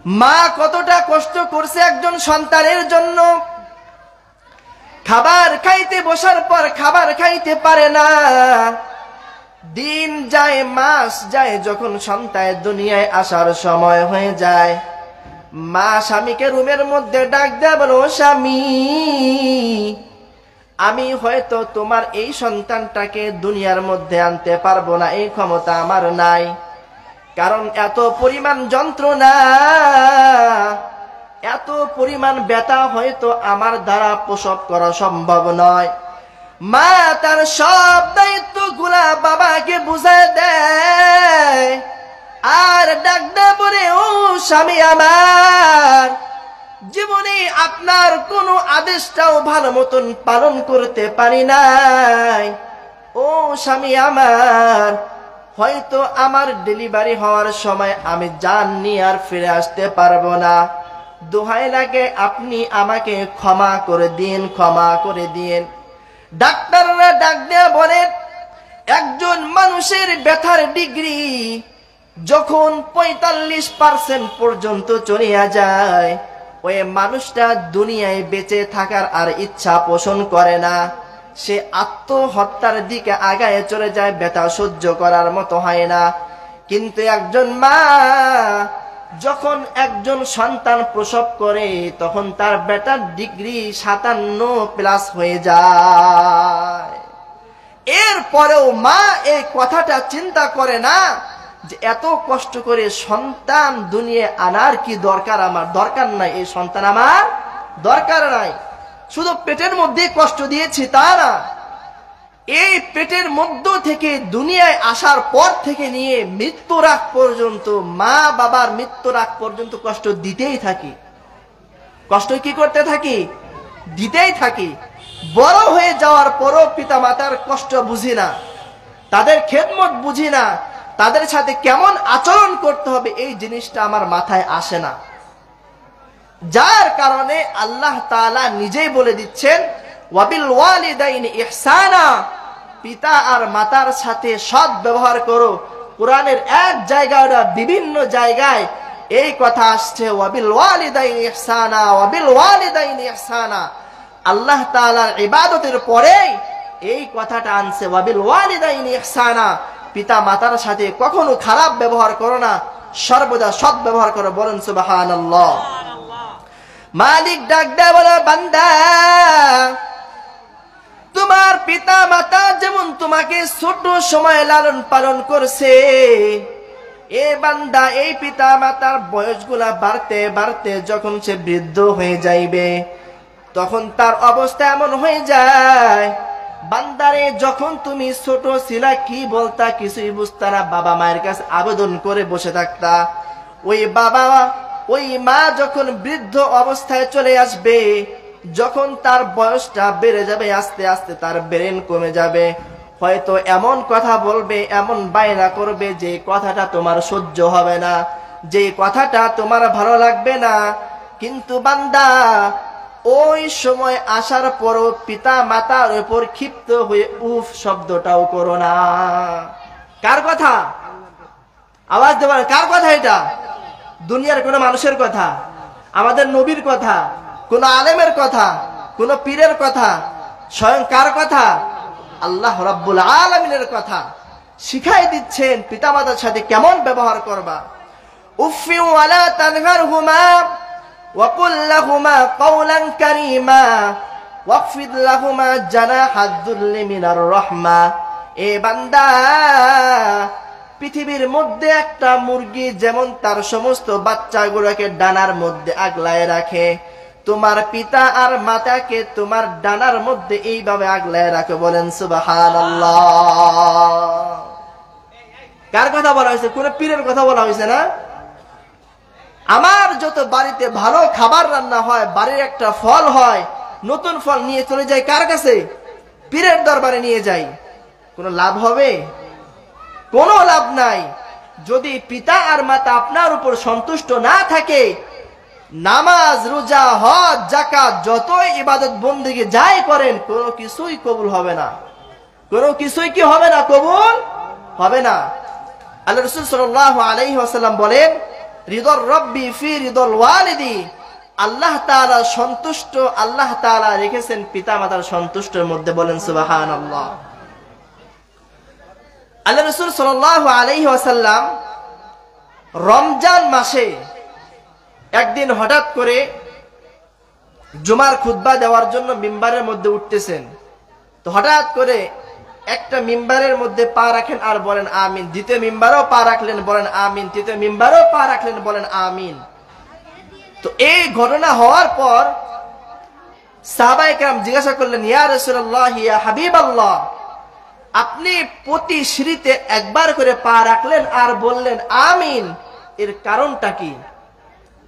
মা কতটা কষ্ট করছে একজন সন্তানের জন্য। খাবার খাইতে বসার পর খাবার খাইতে পারে না, দিন যায় মাস যায়, যখন সন্তান দুনিয়ায় আসার সময় হয়ে যায়, মা স্বামীকে রুমের মধ্যে ডাক দেয়, বলো স্বামী, আমি হয়তো তোমার এই সন্তানটাকে দুনিয়ার মধ্যে আনতে পারবো না, এই ক্ষমতা আমার নাই, কারণ এত পরিমাণ যন্ত্রণা, এত পরিমাণ ব্যথা হয়তো আমার দ্বারা প্রসব করা সম্ভব নয়। মা তার সব দায়িত্ব গুলা বাবাকে বুঝায় দেয়, আর ডাক দেয় বলে, ও স্বামী আমার, জীবনে আপনার কোনো আদেশটাও ভালো মতন পালন করতে পারি নাই। ও স্বামী আমার, হয়তো আমার ডেলিভারি হওয়ার সময় আমি জান নিয়ে আর ফিরে আসতে পারবো না, দোহাই লাগে আপনি আমাকে ক্ষমা করে দিন, ক্ষমা করে দিন। ডাক্তাররা ডাক দেয়া বলে, একজন মানুষের ব্যথার ডিগ্রি যখন 45% পর্যন্ত চলে যায়, ওই মানুষটা দুনিয়ায় বেঁচে থাকার আর ইচ্ছা পোষণ করে না, সে আত্মহত্যার দিকে আগায় চলে যায়, ব্যথা সহ্য করার মতো হয় না। কিন্তু একজন মা যখন একজন সন্তান প্রসব করে, তখন তার ব্যথার ডিগ্রি 57+ হয়ে যায়। এরপরেও মা এই কথাটা চিন্তা করে না যে এত কষ্ট করে সন্তান দুনিয়ায় আনার কি দরকার, আমার দরকার নাই, এই সন্তান আমার দরকার নাই। শুধু পেটের মধ্যে কষ্ট দিয়েছি তা না, এই পেটের মধ্য থেকে দুনিয়ায় আসার পর থেকে নিয়ে মৃত্যুর আগ পর্যন্ত, মা বাবার মৃত্যুর আগ পর্যন্ত কষ্ট দিতেই থাকি। কষ্ট কি করতে থাকি? দিতেই থাকি। বড় হয়ে যাওয়ার পরও পিতা মাতার কষ্ট বুঝি না, তাদের খেদমত বুঝি না, তাদের সাথে কেমন আচরণ করতে হবে এই জিনিসটা আমার মাথায় আসে না। যার কারণে আল্লাহ তাআলা নিজেই বলে দিচ্ছেন, ওয়াবিল ওয়ালিদাইনি ইহসানা, পিতা আর মাতার সাথে সৎ ব্যবহার করো। কোরআনের এক জায়গায় না বিভিন্ন জায়গায় এই কথা আসছে, ওয়াবিল ওয়ালিদাইনি ইহসানা, ওয়াবিল ওয়ালিদাইনি ইহসানা। আল্লাহ তাআলার ইবাদতের পরেই এই কথাটা আনছে, ওয়াবিল ওয়ালিদাইনি ইহসানা, পিতা মাতার সাথে কখনো খারাপ ব্যবহার করো না, সর্বদা সৎ ব্যবহার করো। বলেন সুবহানাল্লাহ। মালিক ডাক দেয়, বলে বান্দা, তোমার পিতা মাতা যেমন তোমাকে ছোট সময় লালন পালন করছে, এ বান্দা এই পিতা মাতার বয়সগুলা বাড়তে বাড়তে যখন সে বৃদ্ধ হয়ে যাইবে, তখন তার অবস্থা এমন হয়ে যায়, বান্দারে যখন তুমি ছোট ছিলা কি বলতা কিছুই বুঝতা না, বাবা মায়ের কাছে আবেদন করে বসে থাকতা, ওই বাবা ওই মা যখন বৃদ্ধ অবস্থায় চলে আসবে, যখন তার বয়সটা বেড়ে যাবে, আস্তে আস্তে তার ব্রেন কমে যাবে, হয়তো এমন কথা বলবে, এমন বায়না করবে যে কথাটা তোমার সহ্য হবে না, যে কথাটা তোমার ভালো লাগবে না। কিন্তু বান্দা, ওই সময় আসার পরও পিতা মাতার উপর ক্ষিপ্ত হয়ে উফ শব্দটাও করো না। কার কথা? আওয়াজ দেবেন, কার কথা এটা? দুনিয়ার কোন মানুষের কথা? আমাদের নবীর কথা? কোন আলেমের কথা? কোন পীরের কথা? স্বয়ং কার কথা? আল্লাহ রাব্বুল আলামিনের কথা। শিখাই দিচ্ছেন পিতামাতার সাথে কেমন ব্যবহার করবা। উফি ওয়ালা তানহারহুমা ওয়া কুল লাহুমা কাওলান কারীমা ওয়াকফিদ লাহুমা জানাহাদ যুল্লি মিনার রাহমা। এ বান্দা, পৃথিবীর মধ্যে একটা মুরগি যেমন তার সমস্ত বাচ্চাগুলোকে ডানার মধ্যে আগলায় রাখে, তোমার পিতা আর মাতাকে তোমার ডানার মধ্যে এইভাবে আগলায় রাখে। বলেন সুবহানাল্লাহ। কার কথা বলা হয়েছে? কোন পীরের কথা বলা হয়েছে না? আমার যত বাড়িতে ভালো খাবার রান্না হয়, বাড়ির একটা ফল হয়, নতুন ফল নিয়ে চলে যাই কার কাছে? পীরের দরবারে নিয়ে যাই। কোনো লাভ হবে? কোনো লাভ নাই। যদি পিতা আর মাতা আপনার উপর সন্তুষ্ট না থাকে, নামাজ রোজা হজ যাকাত যতই ইবাদত বন্দেগী যাই করেন, কোনো কিছুই কবুল হবে না। কোনো কিছুই কি হবে না? কবুল হবে না। আল্লাহ রাসূল সাল্লাল্লাহু আলাইহি ওয়াসাল্লাম বলেন, রিদর রব্বি ফি রিদল ওয়ালিদি, আল্লাহ তাআলা সন্তুষ্ট, আল্লাহ তাআলা রেখেছেন পিতামাতার সন্তুষ্টের মধ্যে। বলেন সুবহানাল্লাহ। আল্লাহ রাসূল সাল্লাল্লাহু আলাইহি ওয়াসাল্লাম রমজান মাসে একদিন হঠাৎ করে জুমার খুতবা দেওয়ার জন্য মিম্বারের মধ্যে উঠতেছেন। তো হঠাৎ করে একটা মিম্বারের মধ্যে পা রাখেন আর বলেন আমিন, দ্বিতীয় মিম্বারেও পা রাখলেন বলেন আমিন, তৃতীয় মিম্বারেও পা রাখলেন বলেন আমিন। তো এই ঘটনা হওয়ার পর সাহাবায়ে কেরাম জিজ্ঞাসা করলেন, ইয়া রাসূলুল্লাহ, ইয়া হাবিবাল্লাহ, আপনি প্রতি সিঁড়িতে একবার করে পা রাখলেন আর বললেন আমিন, এর কারণটা কি?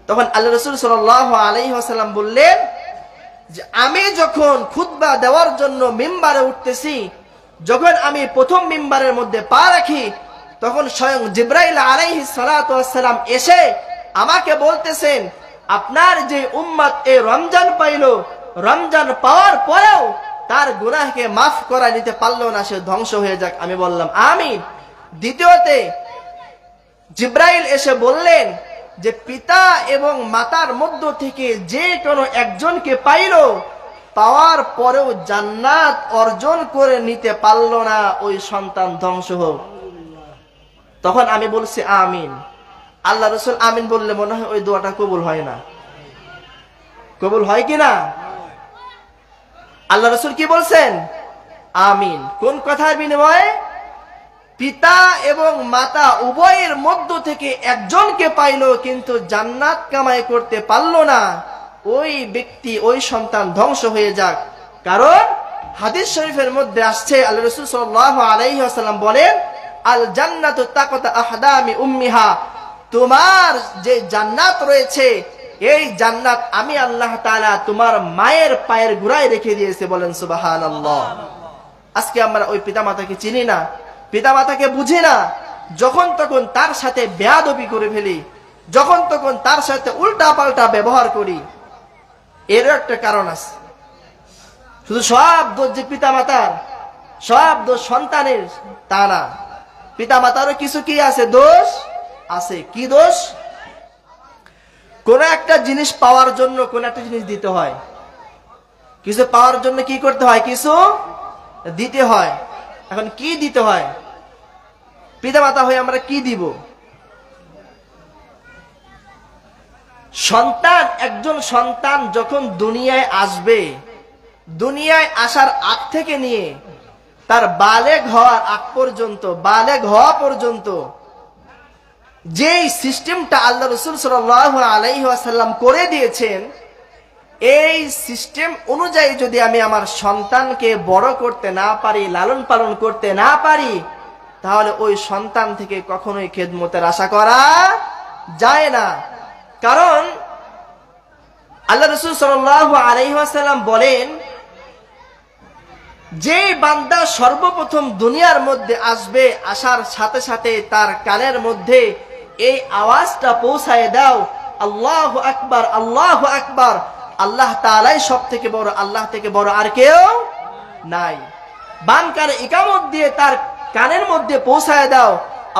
তখন আল্লাহ রাসূল সাল্লাল্লাহু আলাইহি ওয়াসাল্লাম বললেন যে আমি যখন খুতবা দেওয়ার জন্য মিম্বারে উঠতেছি, যখন আমি প্রথম মিম্বারের মধ্যে পা রাখি, তখন স্বয়ং জিবরাইল আলাইহিস সালাতু ওয়াস সালাম এসে আমাকে বলতেছেন, আপনার যে উম্মত এই রমজান পাইলো, রমজান পাওয়ার পরেও তার গুনাহকে মাফ করা নিতে পারলো না, সে ধ্বংস হয়ে যাক। আমি বললাম আমিন। দ্বিতীয়তে জিবরাইল এসে বললেন যে পিতা এবং মাতার মধ্য থেকে যে কোনো একজনকে পাইলো, পাওয়ার পরেও জান্নাত অর্জন করে নিতে পারলো না, ওই সন্তান ধ্বংস হোক। তখন আমি বলছি আমিন। আল্লাহ রাসূল আমিন বললে মনে হয় ওই দোয়াটা কবুল হয় না। কবুল হয় কিনা? আল্লাহ রাসূল কি বলছেন? আমিন। কোন কথার বিনিময়ে? পিতা এবং মাতা উভয়ের মধ্য থেকে একজনকে পাইলো কিন্তু জান্নাত কামাই করতে পারলো না, ওই ব্যক্তি, ওই সন্তান ধ্বংস হয়ে যাক। কারণ হাদিস শরীফের মধ্যে আসছে, আল্লাহ রাসূল সাল্লাল্লাহু আলাইহি ওয়াসাল্লাম বলেন, আল জান্নাতু তাকাতা আহদামি উম্মিহা, তোমার যে জান্নাত রয়েছে, এই জান্নাত আমি আল্লাহ তাআলা তোমার মায়ের পায়ের গোড়ায় রেখে দিয়েছে। বলেন সুবহানাল্লাহ। আজকে আমরা ওই পিতামাতাকে চিনি না, পিতামাতাকে বুঝি না, যখন তখন তার সাথে বেয়াদবি করে ফেলি, যখন তখন তার সাথে উল্টা পাল্টা ব্যবহার করি। এরও একটা কারণ আছে। শুধু সব দোষ যে পিতামাতার, সব দোষ সন্তানের, তা না। পিতামাতারও কিছু কি আছে? দোষ আছে। কি দোষ? কোন একটা জিনিস পাওয়ার জন্য কোন একটা জিনিস দিতে হয়, কিছু পাওয়ার জন্য কি করতে হয়? কিছু দিতে হয়। এখন কি দিতে হয়? পিতামাতা হয়ে আমরা কি দিব? সন্তান, একজন সন্তান যখন দুনিয়ায় আসবে, দুনিয়ায় আসার আগ থেকে নিয়ে তার বালেগ হওয়ার আগ পর্যন্ত, বালেগ হওয়া পর্যন্ত যেই সিস্টেমটা আল্লাহ রাসূল সাল্লাল্লাহু আলাইহি ওয়াসাল্লাম করে দিয়েছেন, এই সিস্টেম অনুযায়ী যদি আমি আমার সন্তানকে বড় করতে না পারি, লালন পালন করতে না পারি, তাহলে ওই সন্তান থেকে কখনোই খেদমতের আশা করা যায় না। কারণ আল্লাহ রাসূল সাল্লাল্লাহু আলাইহি ওয়াসাল্লাম বলেন, যে বান্দা সর্বপ্রথম দুনিয়ার মধ্যে আসবে, আসার সাথে সাথে তার কানের মধ্যে এই আওয়াজটা পৌঁছায় দাও, আল্লাহু আকবার, আল্লাহু আকবার, আল্লাহ তাআলাই সব থেকে বড়, আল্লাহ থেকে বড় আর কেউ নাই। বাম কানে ইকামত দিয়ে তার কানের মধ্যে পৌঁছায় দাও,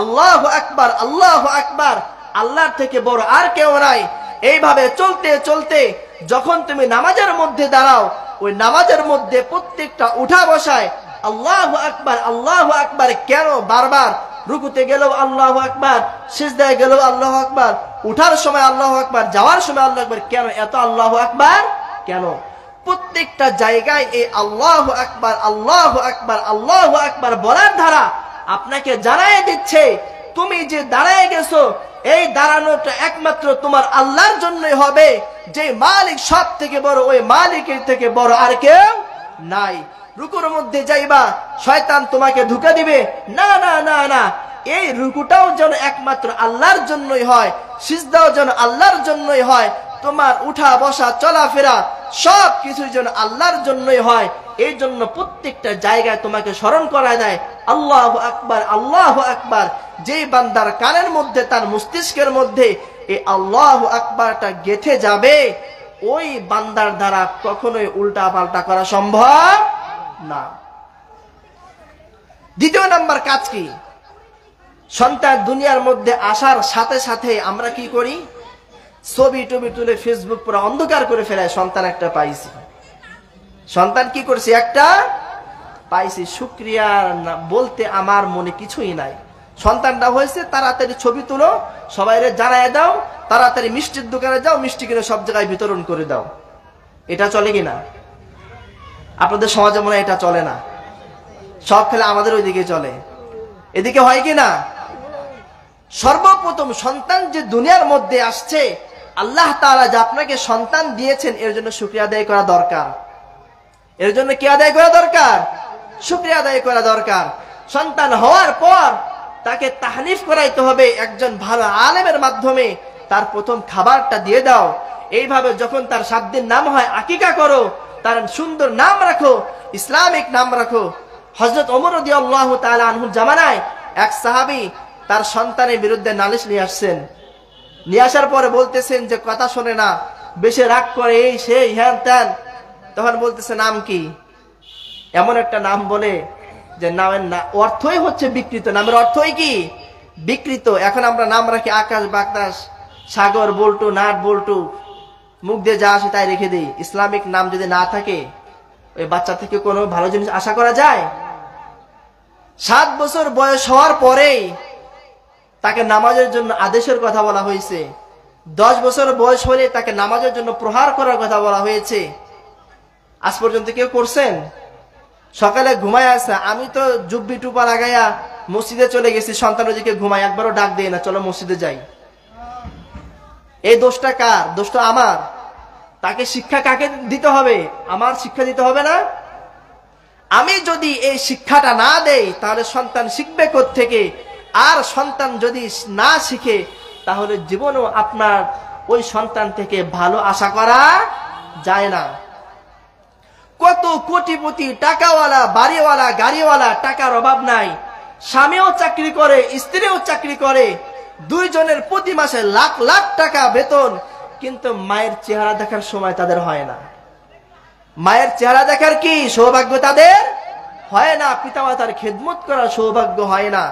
আল্লাহু আকবার, আল্লাহু আকবার, আল্লাহর থেকে বড় আর কেউ নাই। এইভাবে চলতে চলতে যখন তুমি নামাজের মধ্যে দাঁড়াও, ওই নামাজের মধ্যে প্রত্যেকটা উঠা বসায় আল্লাহু আকবার, আল্লাহু আকবার কেন বারবার? রুকুতে গেলেও আল্লাহু আকবার, সিজদায় গেলেও আল্লাহু আকবার, উঠার সময় আল্লাহু আকবার, যাওয়ার সময় আল্লাহু আকবার, কেন এত আল্লাহু আকবার কেন? প্রত্যেকটা জায়গায় এই আল্লাহু আকবার, আল্লাহু আকবার, আল্লাহু আকবার বলার দ্বারা আপনাকে জানাই দিচ্ছে, তুমি যে দাঁড়ায় গেছো, এই দাঁড়ানোটা একমাত্র তোমার আল্লাহর জন্যই হবে, যে মালিক সব থেকে বড়, ওই মালিকের থেকে বড় আর কেউ নাই। রুকুর মধ্যে যাইবা, শয়তান তোমাকে ধোঁকা দিবে, না না না না, এই রুকুটাও যেন একমাত্র আল্লাহর জন্যই হয়, সিজদাও যেন আল্লাহর জন্যই হয়, তোমার উঠা বসা চলাফেরা সব কিছুর জন্য আল্লাহর জন্যই হয়। এই জন্য প্রত্যেকটা জায়গায় তোমাকে স্মরণ করায় দেয় আল্লাহু আকবার, আল্লাহু আকবার। যেই বান্দার কানের মধ্যে, তার মস্তিষ্কের মধ্যে এই আল্লাহু আকবারটা গেঁথে যাবে, ওই বান্দার দ্বারা কখনোই উল্টা পাল্টা করা সম্ভব না। দ্বিতীয় নাম্বার কাজ কি? সন্তান দুনিয়ার মধ্যে আসার সাথে সাথে আমরা কি করি, ছবি টবি তুলে ফেসবুক পুরো অন্ধকার করে ফেলায়। সন্তান একটা পাইছি, সন্তান কি করছি, একটা পাইছি, শুকরিয়া বলতে আমার মনে কিছুই নাই। সন্তানটা হয়েছে, তাড়াতাড়ি ছবি তুলো, সবাইরে জানায় দাও, তাড়াতাড়ি মিষ্টির দোকানে যাও, মিষ্টি কিনে সব জায়গায় বিতরণ করে দাও। এটা চলে কিনা? আপনাদের সমাজে মনে হয় এটা চলে না। সব খেলে আমাদের ওইদিকে চলে, এদিকে হয় কিনা? সর্বপ্রথম সন্তান যে দুনিয়ার মধ্যে আসছে, আল্লাহ তাআলা যে আপনাকে সন্তান দিয়েছেন, এর জন্য শুকরিয়া আদায় করা দরকার। এর জন্য কি আদায় করা দরকার? শুকরিয়া আদায় করা দরকার। সন্তান হওয়ার পর তাকে তাহনিফ করাইতে হবে একজন ভালো আলেমের মাধ্যমে। তার প্রথম খাবারটা দিয়ে দাও। এইভাবে যখন তার 7 দিন নাম হয়, আকিকা করো, তার সুন্দর নাম রাখো, ইসলামিক নাম রাখো। হযরত ওমর রাদিয়াল্লাহু তাআলা আনহুর জামানায় এক সাহাবী তার সন্তানের বিরুদ্ধে নালিশ নিয়ে আসছেন। নিয়ে আসার পরে বলতেছেন যে কথা শোনে না, বেশি রাগ করে, এই সেই হ্যান ত্যান। তখন বলতেছে নাম কি? এমন একটা নাম বলে যে নামের অর্থই হচ্ছে বিকৃত। নামের অর্থই কি? বিকৃত। এখন আমরা নাম রাখি আকাশ বাতাস, সাগর বল্টু, নাট বল্টু, মুখ দিয়ে যা আসে তাই রেখে দিই। ইসলামিক নাম যদি না থাকে, ওই বাচ্চা থেকে কোনো ভালো জিনিস আশা করা যায়? 7 বছর বয়স হওয়ার পরেই তাকে নামাজের জন্য আদেশের কথা বলা হয়েছে। 10 বছর বয়স হলে তাকে নামাজের জন্য প্রহার করার কথা বলা হয়েছে। আজ পর্যন্ত কেউ করছেন? সকালে ঘুমায় আসে, আমি তো জুব্বি টুপা লাগাইয়া মসজিদে চলে গেছি, সন্তান ওদিকে ঘুমায়, একবারও ডাক দেয় না, চলো মসজিদে যাই। এই দোষটা কার? দোষটা আমার। তাকে শিক্ষা কাকে দিতে হবে? আমার শিক্ষা দিতে হবে না? আমি যদি এই শিক্ষাটা না দেই, তাহলে সন্তান শিখবে কোত্থেকে? আর সন্তান যদি না শিখে, তাহলে জীবনেও আপনার ওই সন্তান থেকে ভালো আশা করা যায় না। কত কোটিপতি, টাকাওয়ালা, বাড়িওয়ালা, গাড়িওয়ালা, টাকার অভাব নাই, স্বামীও চাকরি করে, স্ত্রীও চাকরি করে, 2 জনের প্রতি মাসে লাখ লাখ টাকা বেতন, কিন্তু মায়ের চেহারা দেখার সময় তাদের হয় না। মায়ের চেহারা দেখার কি সৌভাগ্য তাদের হয় না। পিতামাতার খেদমত করার সৌভাগ্য হয় না।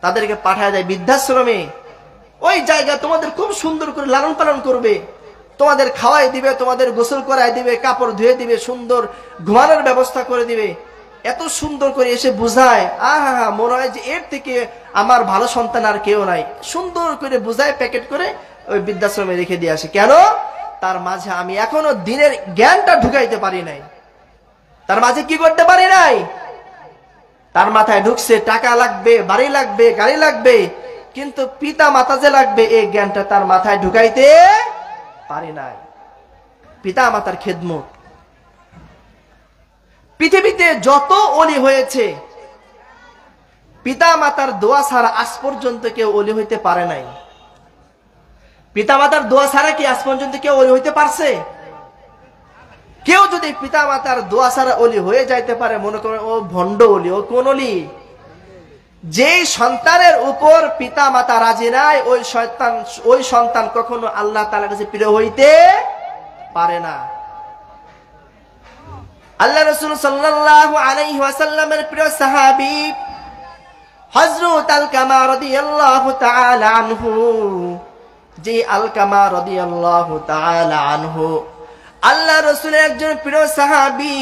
তাদেরকে পাঠায় দেয় বৃদ্ধাশ্রমে। ওই জায়গা তোমাদের খুব সুন্দর করে লালন পালন করবে, তোমাদের খাওয়াই দিবে, তোমাদের গোসল করাই দিবে, কাপড় ধুয়ে দিবে, সুন্দর ঘুমানোর ব্যবস্থা করে দিবে। এত সুন্দর করে এসে বুঝায়, আহা, মনে হয় যে এর থেকে আমার ভালো সন্তান আর কেউ নাই। সুন্দর করে বুঝায়, প্যাকেট করে ওই বৃদ্ধাশ্রমে রেখে দিয়ে আসে। কেন? তার মাঝে আমি এখনো দিনের জ্ঞানটা ঢুকাইতে পারি নাই। তার মাঝে কি করতে পারি নাই? তার মাথায় ঢুকছে টাকা লাগবে, বাড়ি লাগবে, গাড়ি লাগবে, কিন্তু পিতা মাতা যে লাগবে, এই জ্ঞানটা তার মাথায় ঢুকাইতে পারি নাই। পিতা মাতার খেদমত। পৃথিবীতে যত ওলি হয়েছে, পিতা মাতার দোয়া ছাড়া আজ পর্যন্ত কেউ ওলি হইতে পারে নাই। পিতা মাতার দোয়া ছাড়া কি আজ পর্যন্ত কেউ ওলি হইতে পারছে? কেউ যদি পিতা মাতার দোয়া ছাড়া ওলি হয়ে যাইতে পারে, মনে করে ও ভণ্ড ওলি, ও কোন ওলি? যেই সন্তানের উপর পিতা মাতা রাজি নাই, ওই সন্তান কখনো আল্লাহ তাআলার কাছে প্রিয় হইতে পারে না। আল্লাহ রাসূল সাল্লাল্লাহু আলাইহি ওয়াসাল্লামের প্রিয় সাহাবী হযরত আলকামা রাদিয়াল্লাহু তাআলা আনহু, যে আলকামা রাদিয়াল্লাহু তাআলা আনহু আল্লাহ রাসূলের একজন প্রিয় সাহাবী,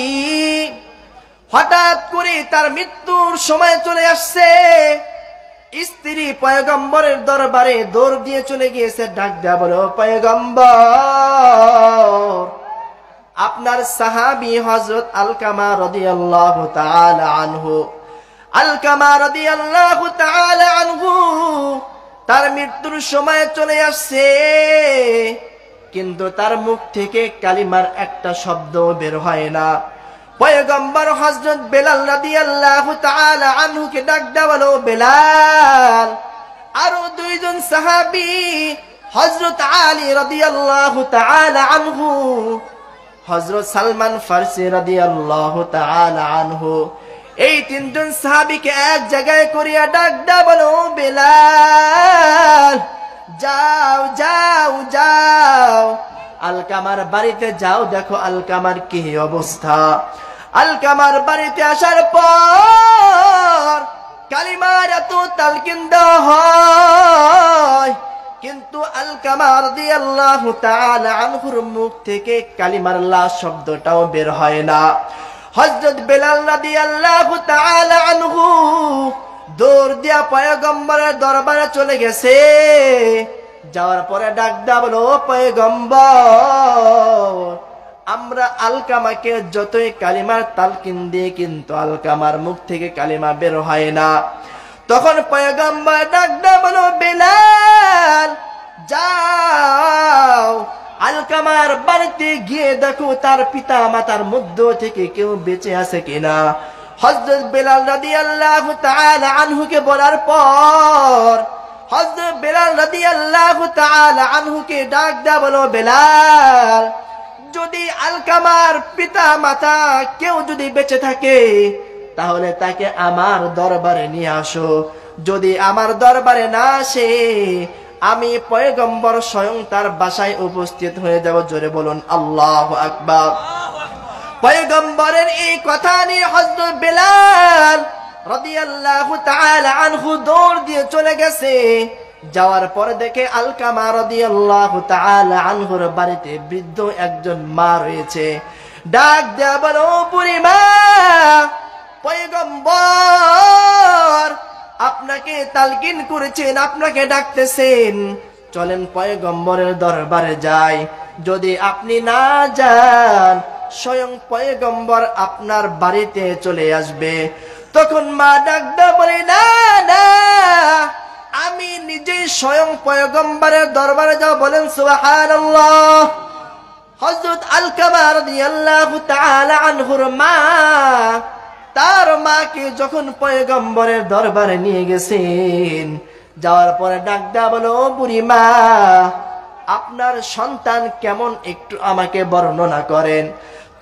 হঠাৎ করে তার মৃত্যুর সময় চলে আসছে। স্ত্রী পয়গম্বরের দরবারে দৌড় দিয়ে চলে গিয়েছে, ডাক দেয়া বলো, পয়গম্বর, আপনার সাহাবী হযরত আলকামা রাদিয়াল্লাহু তাআলা আনহু, আলকামা রাদিয়াল্লাহু তাআলা আনহু তার মৃত্যুর সময় চলে আসছে, কিন্তু তার মুখ থেকে কালিমার একটা শব্দ বের হয় না। পয়গম্বর হযরত বেলাল রাদিয়াল্লাহু তাআলা আনহুকে ডাক দেয়া বলো, বেলাল। আরো 2 জন সাহাবী, হযরত আলী রাদিয়াল্লাহু তাআলা আনহু, হযরত সালমান ফারসি রাদিয়াল্লাহু তাআলা আনহু, এই 3 জন সাহাবীকে এক জায়গায় করিয়া ডাক দেয়া বলো, বেলাল, যাও যাও যাও, আলকামার বাড়িতে যাও, দেখো আলকামার কি অবস্থা। আলকামার বাড়িতে আসার পর কালিমার এত তালকিন দেওয়া হয়, কিন্তু আলকামা রাদিয়াল্লাহু তাআলা আনহুর মুখ থেকে কালিমার লা শব্দটাও বের হয় না। হযরত বেলাল রাদিয়াল্লাহু তাআলা আনহু দৌড় দিয়া পয়গম্বরের দরবারে চলে গেছে। যাওয়ার পরে ডাক দেয়া বলো, ও পয়গম্বর, আমরা আলকামাকে যতই কালিমার তালকিন দিয়ে কিন্তু আলকামার মুখ থেকে কালিমা বের হয় না। তখন পয়গম্বর ডাক দেয়া বলো, বেলাল যাও আলকামার বাড়িতে গিয়ে দেখো তার পিতা মাতার মধ্য থেকে কেউ বেঁচে আছে কিনা। হযরত বেলাল রাদিয়াল্লাহু তাআলা আনহুকে বলার পর হযরত বেলাল রাদিয়াল্লাহু তাআলা আনহুকে ডাক দেয়া বলো, বেলাল যদি আলকামার পিতা মাতা কেউ যদি বেঁচে থাকে তাহলে তাকে আমার দরবারে নিয়ে আসো। যদি আমার দরবারে না আসে আমি পয়গম্বর স্বয়ং তার বাসায় উপস্থিত হয়ে যাব। জোরে বলুন আল্লাহু আকবার। পয়গম্বরের এই কথা নিয়ে হযরত বেলাল রাদিয়াল্লাহু তাআলা আনহু দৌড় দিয়ে চলে গেছে। যাওয়ার পরে দেখে আলকামা রাদিয়াল্লাহু তাআলা আনহুর বাড়িতে বৃদ্ধ একজন মা রয়েছে। ডাক দেয়া বলো, বুড়ি মা, পয়গম্বর আপনাকে তালকিন করেছেন, আপনাকে ডাকতেছেন, চলেন পয়গম্বরের দরবারে যাই। যদি আপনি না যান স্বয়ং পয়গম্বর আপনার বাড়িতে চলে আসবে। তখন মা ডাক দেয়া বলে, না না, আমি নিজেই স্বয়ং পয়গম্বরের দরবারে যাব। বলেন সুবহানাল্লাহ। হযরত আলকামা রাদিয়াল্লাহু তাআলা আনহুর মা তার মাকে যখন পয়গম্বরের দরবারে নিয়ে গেছেন, যাওয়ার পরে ডাক দেয়া বলো, বুড়ি মা, আপনার সন্তান কেমন একটু আমাকে বর্ণনা করেন।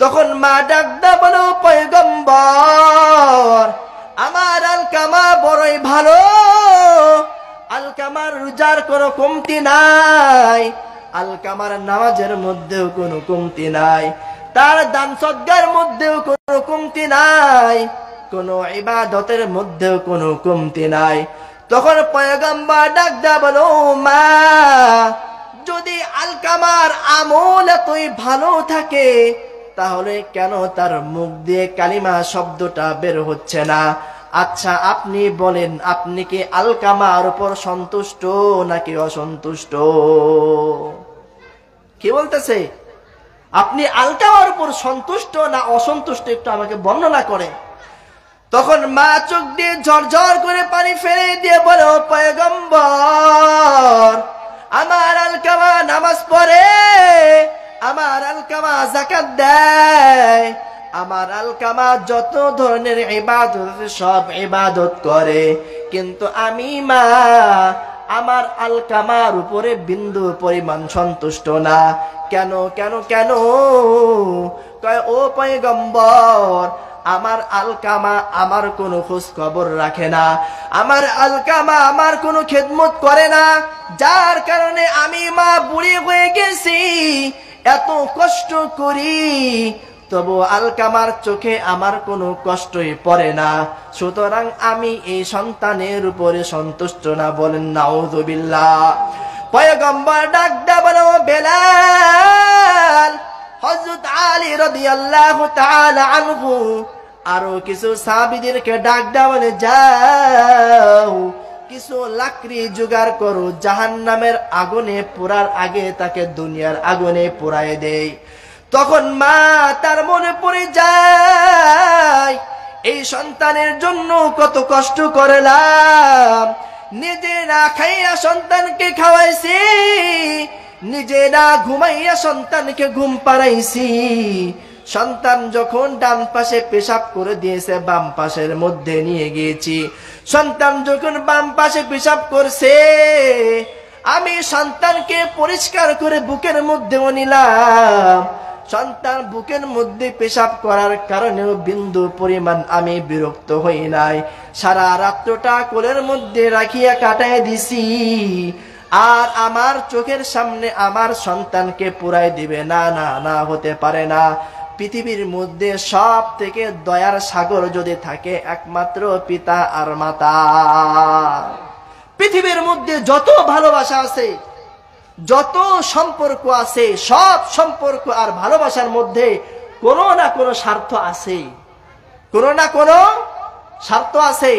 তখন মা ডাক দেয়া বলো, পয়গম্বর আমার আলকামা বড়ই ভালো, আলকামার রোজার কোনো কমতি নাই, আলকামার নামাজের মধ্যেও কোনো কমতি নাই, তার দান সদকার মধ্যেও কোনো কমতি নাই, কোনো ইবাদতের মধ্যেও কোনো কমতি নাই। তখন পয়গম্বর ডাক দেয়া বলো, মা, যদি আলকামার আমল এতই ভালো থাকে তাহলে কেন তার মুখ দিয়ে কালিমা শব্দটা বের হচ্ছে না? আচ্ছা আপনি বলেন, আপনি কি আলকামার উপর সন্তুষ্ট নাকি অসন্তুষ্ট? কি বলতেছে? আপনি আলকামার উপর সন্তুষ্ট না অসন্তুষ্ট একটু আমাকে বর্ণনা করেন। তখন মা চোখ দিয়ে ঝরঝর করে পানি ফেলে দিয়ে বলে, পয়গম্বর আমার আলকামা নামাজ পড়ে, আমার আলকামা যাকাত দেয়, আমার আলকামা যত ধরনের ইবাদত সব ইবাদত করে, কিন্তু আমি মা আমার আলকামার উপরে বিন্দু পরিমাণ সন্তুষ্ট না। কেন কেন কেন? কয়, ও পয়গম্বর আমার আলকামা আমার কোনো খোঁজ খবর রাখে না, আমার আলকামা আমার কোনো খেদমত করে না, যার কারণে আমি মা বুড়ি হয়ে গেছি, এত কষ্ট করি তবু আলকামার চোখে আমার কোনো কষ্টই পড়ে না, সুতরাং আমি এই সন্তানের উপরে সন্তুষ্ট না। বলেন নাউযুবিল্লাহ। পয়গম্বর ডাক দেয়া বলো, বেলাল, হযরত আলী রাদিয়াল্লাহু তাআলা আনহু আরো কিছু সাহাবীদেরকে ডাক দেয়া বলে, যাও কিছু লাকড়ি জোগাড় করো, জাহান্নামের আগুনে পোড়ার আগে তাকে দুনিয়ার আগুনে পোড়ায় দেই। তখন মা তার মনে পড়ে যায়, এই সন্তানের জন্য কত কষ্ট করলাম, নিজে না খাইয়া সন্তানকে খাওয়াইছি, নিজে না ঘুমাইয়া সন্তানকে ঘুম পাড়াইছি, সন্তান যখন ডান পাশে পেশাব করে দিয়েছে বাম পাশের মধ্যে নিয়ে গিয়েছি, সন্তান যখন বাম পাশে পেশাব করছে আমি সন্তানকে পরিষ্কার করে বুকের মধ্যেও নিলাম, সন্তান বুকের মধ্যে পেশাব করার কারণেও বিন্দু পরিমাণ আমি বিরক্ত হই নাই, সারা রাত্রটা কোলের মধ্যে রাখিয়া কাটায় দিছি, আর আমার চোখের সামনে আমার সন্তানকে পুরাই দিবে না, না না হতে পারে না। পৃথিবীর মধ্যে সব থেকে দয়ার সাগর যদি থাকে একমাত্র পিতা আর মাতা। পৃথিবীর মধ্যে যত ভালোবাসা আছে, যত সম্পর্ক আছে, সব সম্পর্ক আর ভালোবাসার মধ্যে কোনো না কোনো স্বার্থ আছে, কোনো না কোনো স্বার্থ আছে।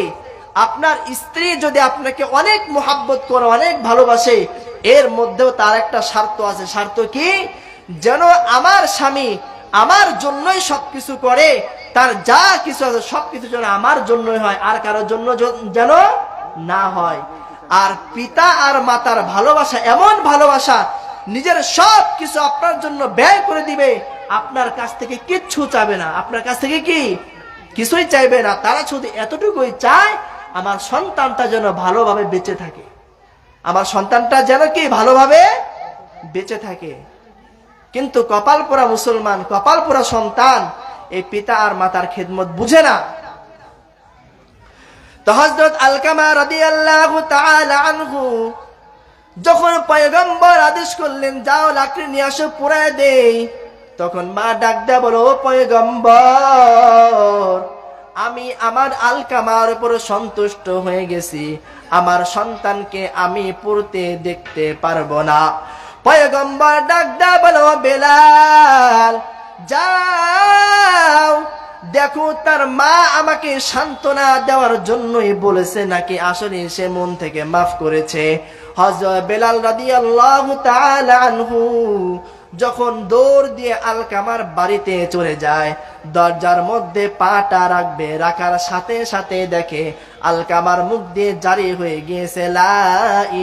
আপনার স্ত্রী যদি আপনাকে অনেক মোহাব্বত করে, অনেক ভালোবাসে, এর মধ্যেও তার একটা স্বার্থ আছে। স্বার্থ কি? যেন আমার স্বামী আমার জন্যই সবকিছু করে, তার যা কিছু আছে সবকিছু যেন আমার জন্যই হয়, আর কারোর জন্য যেন না হয়। আর পিতা আর মাতার ভালোবাসা এমন ভালোবাসা, নিজের সব কিছু আপনার জন্য ব্যয় করে দিবে, আপনার কাছ থেকে কিচ্ছু চাবে না। আপনার কাছ থেকে কি কিছুই চাইবে না, তারা শুধু এতটুকুই চায় আমার সন্তানটা যেন ভালোভাবে বেঁচে থাকে, আমার সন্তানটা যেন কি ভালোভাবে বেঁচে থাকে। কিন্তু কপাল পোড়া মুসলমান, কপাল পোড়া সন্তান এই পিতা আর মাতার খেদমত বুঝে না। তো হযরত আলকামা রাদিয়াল্লাহু তাআলা আনহু যখন পয়গম্বর আদেশ করলেন যাও লাকড়ি নিয়ে আসো পুড়ায় দেই, তখন মা ডাক দেয়া বলো, ও পয়গম্বর, আমি আমার আলকামার উপর সন্তুষ্ট হয়ে গেছি, আমার সন্তানকে আমি পুড়তে দেখতে পারবো না। পয়গম্বর ডাক দেয়া বলো, বেলাল যাও দেখো তার মা আমাকে সান্ত্বনা দেওয়ার জন্যই বলেছে নাকি আসলে সে মন থেকে মাফ করেছে। হযরত বেলাল রাদিয়াল্লাহু তাআলা আনহু যখন দৌড় দিয়ে আলকামার বাড়িতে চলে যায়, দরজার মধ্যে পাটা রাখবে, রাখার সাথে সাথে দেখে আলকামার মুখ দিয়ে জারি হয়ে গিয়েছে লা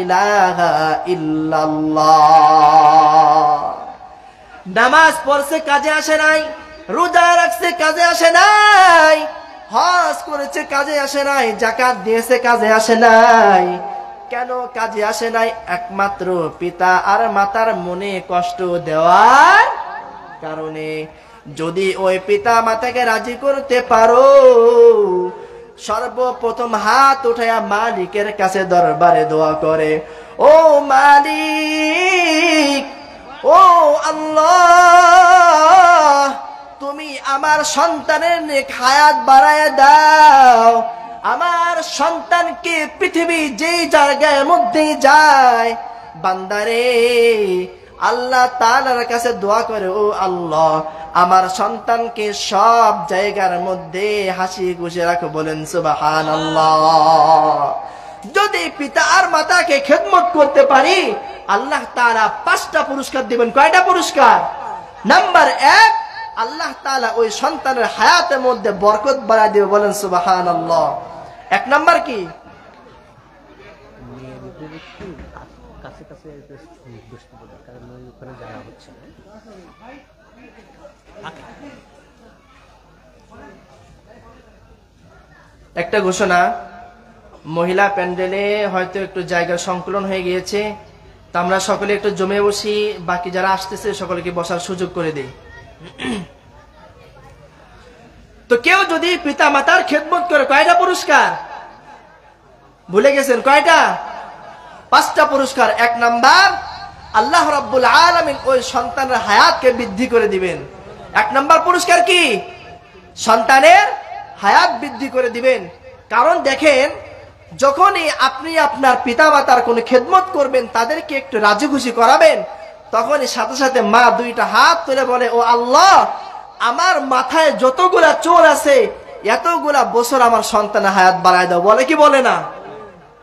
ইলাহা ইল্লাল্লাহ। নামাজ পড়ছে কাজে আসে নাই, রোজা রাখছে কাজে আসে নাই, হজ করেছে কাজে আসে নাই, যাকাত দিয়েছে কাজে আসে নাই। কেন কাজে আসে নাই? একমাত্র পিতা আর মাতার মনে কষ্ট দেওয়ার কারণে। যদি ওই পিতা মাতাকে রাজি করতে পারো, সর্বপ্রথম হাত উঠায়া মালিকের কাছে দরবারে দোয়া করে, ও মালিক, ও আল্লাহ, তুমি আমার সন্তানের নেক হায়াত বাড়ায় দাও, আমার সন্তানকে পৃথিবী যেই জায়গায় মধ্যে যায়, বান্দারে আল্লাহ তাআলার কাছে দোয়া করে, ও আল্লাহ, আমার সন্তানকে সব জায়গার মধ্যে হাসি খুশি রাখো। বলেন সুবহানাল্লাহ। যদি পিতা আর মাতাকে খেদমত করতে পারি, আল্লাহ তাআলা 5টা পুরস্কার দিবেন। কয়টা পুরস্কার? নাম্বার 1, আল্লাহ তাআলা ওই সন্তানের হায়াতের মধ্যে বরকত বাড়ায় দিবে। বলেন সুবহানাল্লাহ। 1 নাম্বার কি? একটা ঘোষণা, মহিলা প্যান্ডেলে হয়তো একটু জায়গার সংকুলন হয়ে গিয়েছে, তা আমরা সকলে একটু জমে বসি, বাকি যারা আসতেছে সকলকে বসার সুযোগ করে দেই। তো কেউ যদি পিতা মাতার খেদমত করে, কয়টা পুরস্কার ভুলে গেছেন? কয়টা? 5টা পুরস্কার। 1 নাম্বার, আল্লাহ রাব্বুল আলামিন ওই সন্তানের হায়াতকে বৃদ্ধি করে দিবেন। 1 নাম্বার পুরস্কার কি? সন্তানের হায়াত বৃদ্ধি করে দিবেন। কারণ দেখেন, যখনই আপনি আপনার পিতা মাতার কোনো খেদমত করবেন, তাদেরকে একটু রাজি খুশি করাবেন, তখনই সাথে সাথে মা 2টা হাত তুলে বলে, ও আল্লাহ, আমার মাথায় যতগুলা চোর আছে এতগুলা বছর আমার সন্তানের হায়াত বাড়ায় দাও। বলে কি বলে না?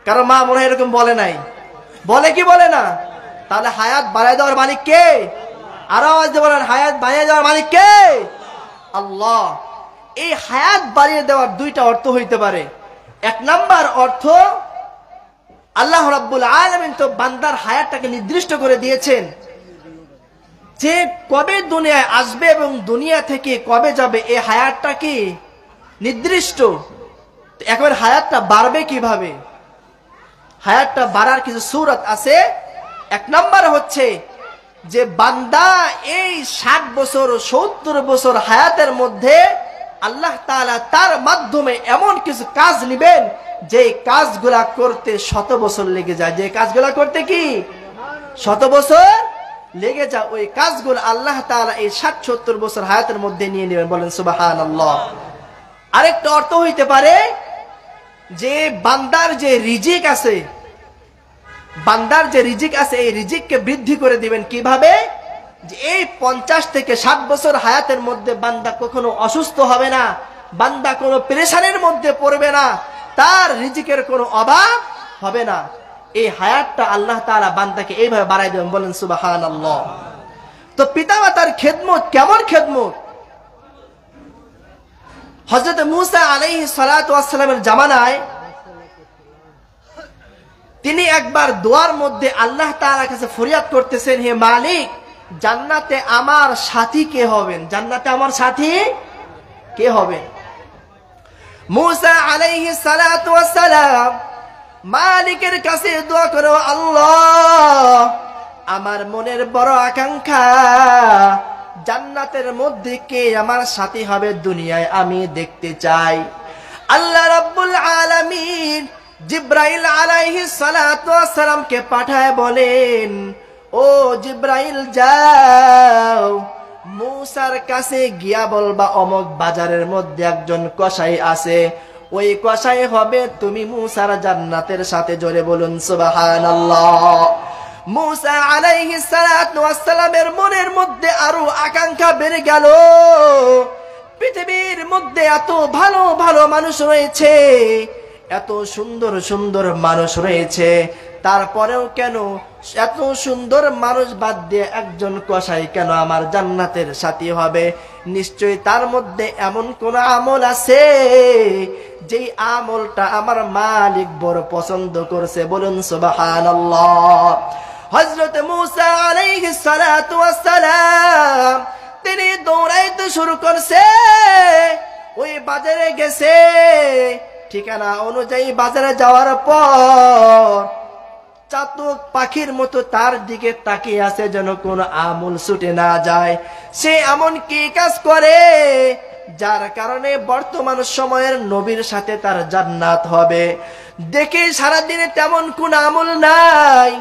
কারণ মা মনে হয় এরকম বলে নাই, বলে কি বলে না? তাহলে হায়াত বাড়ায় দেওয়ার মালিক কে? আরো আওয়াজ দিয়ে বলেন, হায়াত বাড়িয়ে দেওয়ার মালিক কে? আল্লাহ। এই হায়াত বাড়িয়ে দেওয়ার 2টা অর্থ হইতে পারে। 1 নাম্বার অর্থ, আল্লাহ রাব্বুল আলামিন তো বান্দার হায়াতটাকে নির্দিষ্ট করে দিয়েছেন যে কবে দুনিয়ায় আসবে এবং দুনিয়া থেকে কবে যাবে, এই হায়াতটা কি নির্দিষ্ট। এখন হায়াতটা বাড়বে কিভাবে? হায়াতটা বাড়ার কিছু সূরত আছে। 1 নাম্বার হচ্ছে যে বান্দা এই 60 বছর 70 বছর হায়াতের মধ্যে আল্লাহ তাআলা তার মাধ্যমে এমন কিছু কাজ নিবেন যে কাজগুলা করতে 100 বছর লেগে যায়। যে কাজগুলা করতে কি 100 বছর লেগে যা, ওই কাজগুলো আল্লাহ তাআলা এই 60-70 বছর হায়াতের মধ্যে নিয়ে নেবেন। বলেন সুবহানাল্লাহ। আরেকটা অর্থ হইতে পারে যে বান্দার যে রিজিক আছে, এই রিজিককে বৃদ্ধি করে দিবেন কিভাবে? যে এই 50 থেকে 60 বছর হায়াতের মধ্যে বান্দা কখনো অসুস্থ হবে না, বান্দা কোনো পেরেশানির মধ্যে পড়বে না, তার রিজিকের কোনো অভাব হবে না। এই হায়াতটা আল্লাহ তাআলা বান্দাকে এইভাবে বাড়াই দেবেন। বলেন সুবহানাল্লাহ। তো পিতামাতার খেদমত কেমন খেদমত? হযরত মূসা আলাইহিস সালাতু ওয়াস সালামের জামানায় তিনি একবার দোয়ার মধ্যে আল্লাহ তাআলার কাছে ফরিয়াদ করতেছেন, হে মালিক, জান্নাতে আমার সাথী কে হবেন? জান্নাতে আমার সাথী কে হবেন? মূসা আলাইহিস সালাতু ওয়াস সালাম মালিকের কাছে দোয়া করো, আল্লাহ, আমার মনের বড় আকাঙ্ক্ষা, জান্নাতের মধ্যে কে আমার সাথী হবে দুনিয়ায় আমি দেখতে চাই। আল্লাহ রাব্বুল আলামিন জিব্রাইল আলাইহিস সালাতু ওয়াস সালামকে পাঠায় বলেন, ও জিব্রাইল, যাও মূসার কাছে গিয়া বলবা অমুক বাজারের মধ্যে একজন কসাই আছে, ওই কসাই হবে তুমি মূসার জান্নাতের সাথে। জোরে বলুন সুবহানাল্লাহ। মূসা আলাইহিস সালাতু ওয়াস সালামের মনের মধ্যে আরো আকাঙ্ক্ষা বেড়ে গেল। পৃথিবীর মধ্যে এত ভালো ভালো মানুষ রয়েছে, এত সুন্দর সুন্দর মানুষ রয়েছে, তারপরেও কেন এত সুন্দর মানুষ বাদ দিয়ে একজন কসাই কেন আমার জান্নাতের সাথী হবে? নিশ্চয়ই তার মধ্যে এমন কোন আমল আছে যেই আমলটা আমার মালিক বড় পছন্দ করছে। বলুন সুবহানাল্লাহ। হযরত মূসা আলাইহিস সালাতু ওয়াস সালাম তিনি দৌড়াইতে শুরু করছে, ওই বাজারে গেছে, ঠিকানা অনুযায়ী বাজারে যাওয়ার পর চাতক পাখির মতো তার দিকে তাকিয়ে আছে যেন কোন আমল ছুটে না যায়। সে এমন কি কাজ করে যার কারণে বর্তমান সময়ের নবীর সাথে তার জান্নাত হবে? দেখে সারাদিনে তেমন কোন আমল নাই,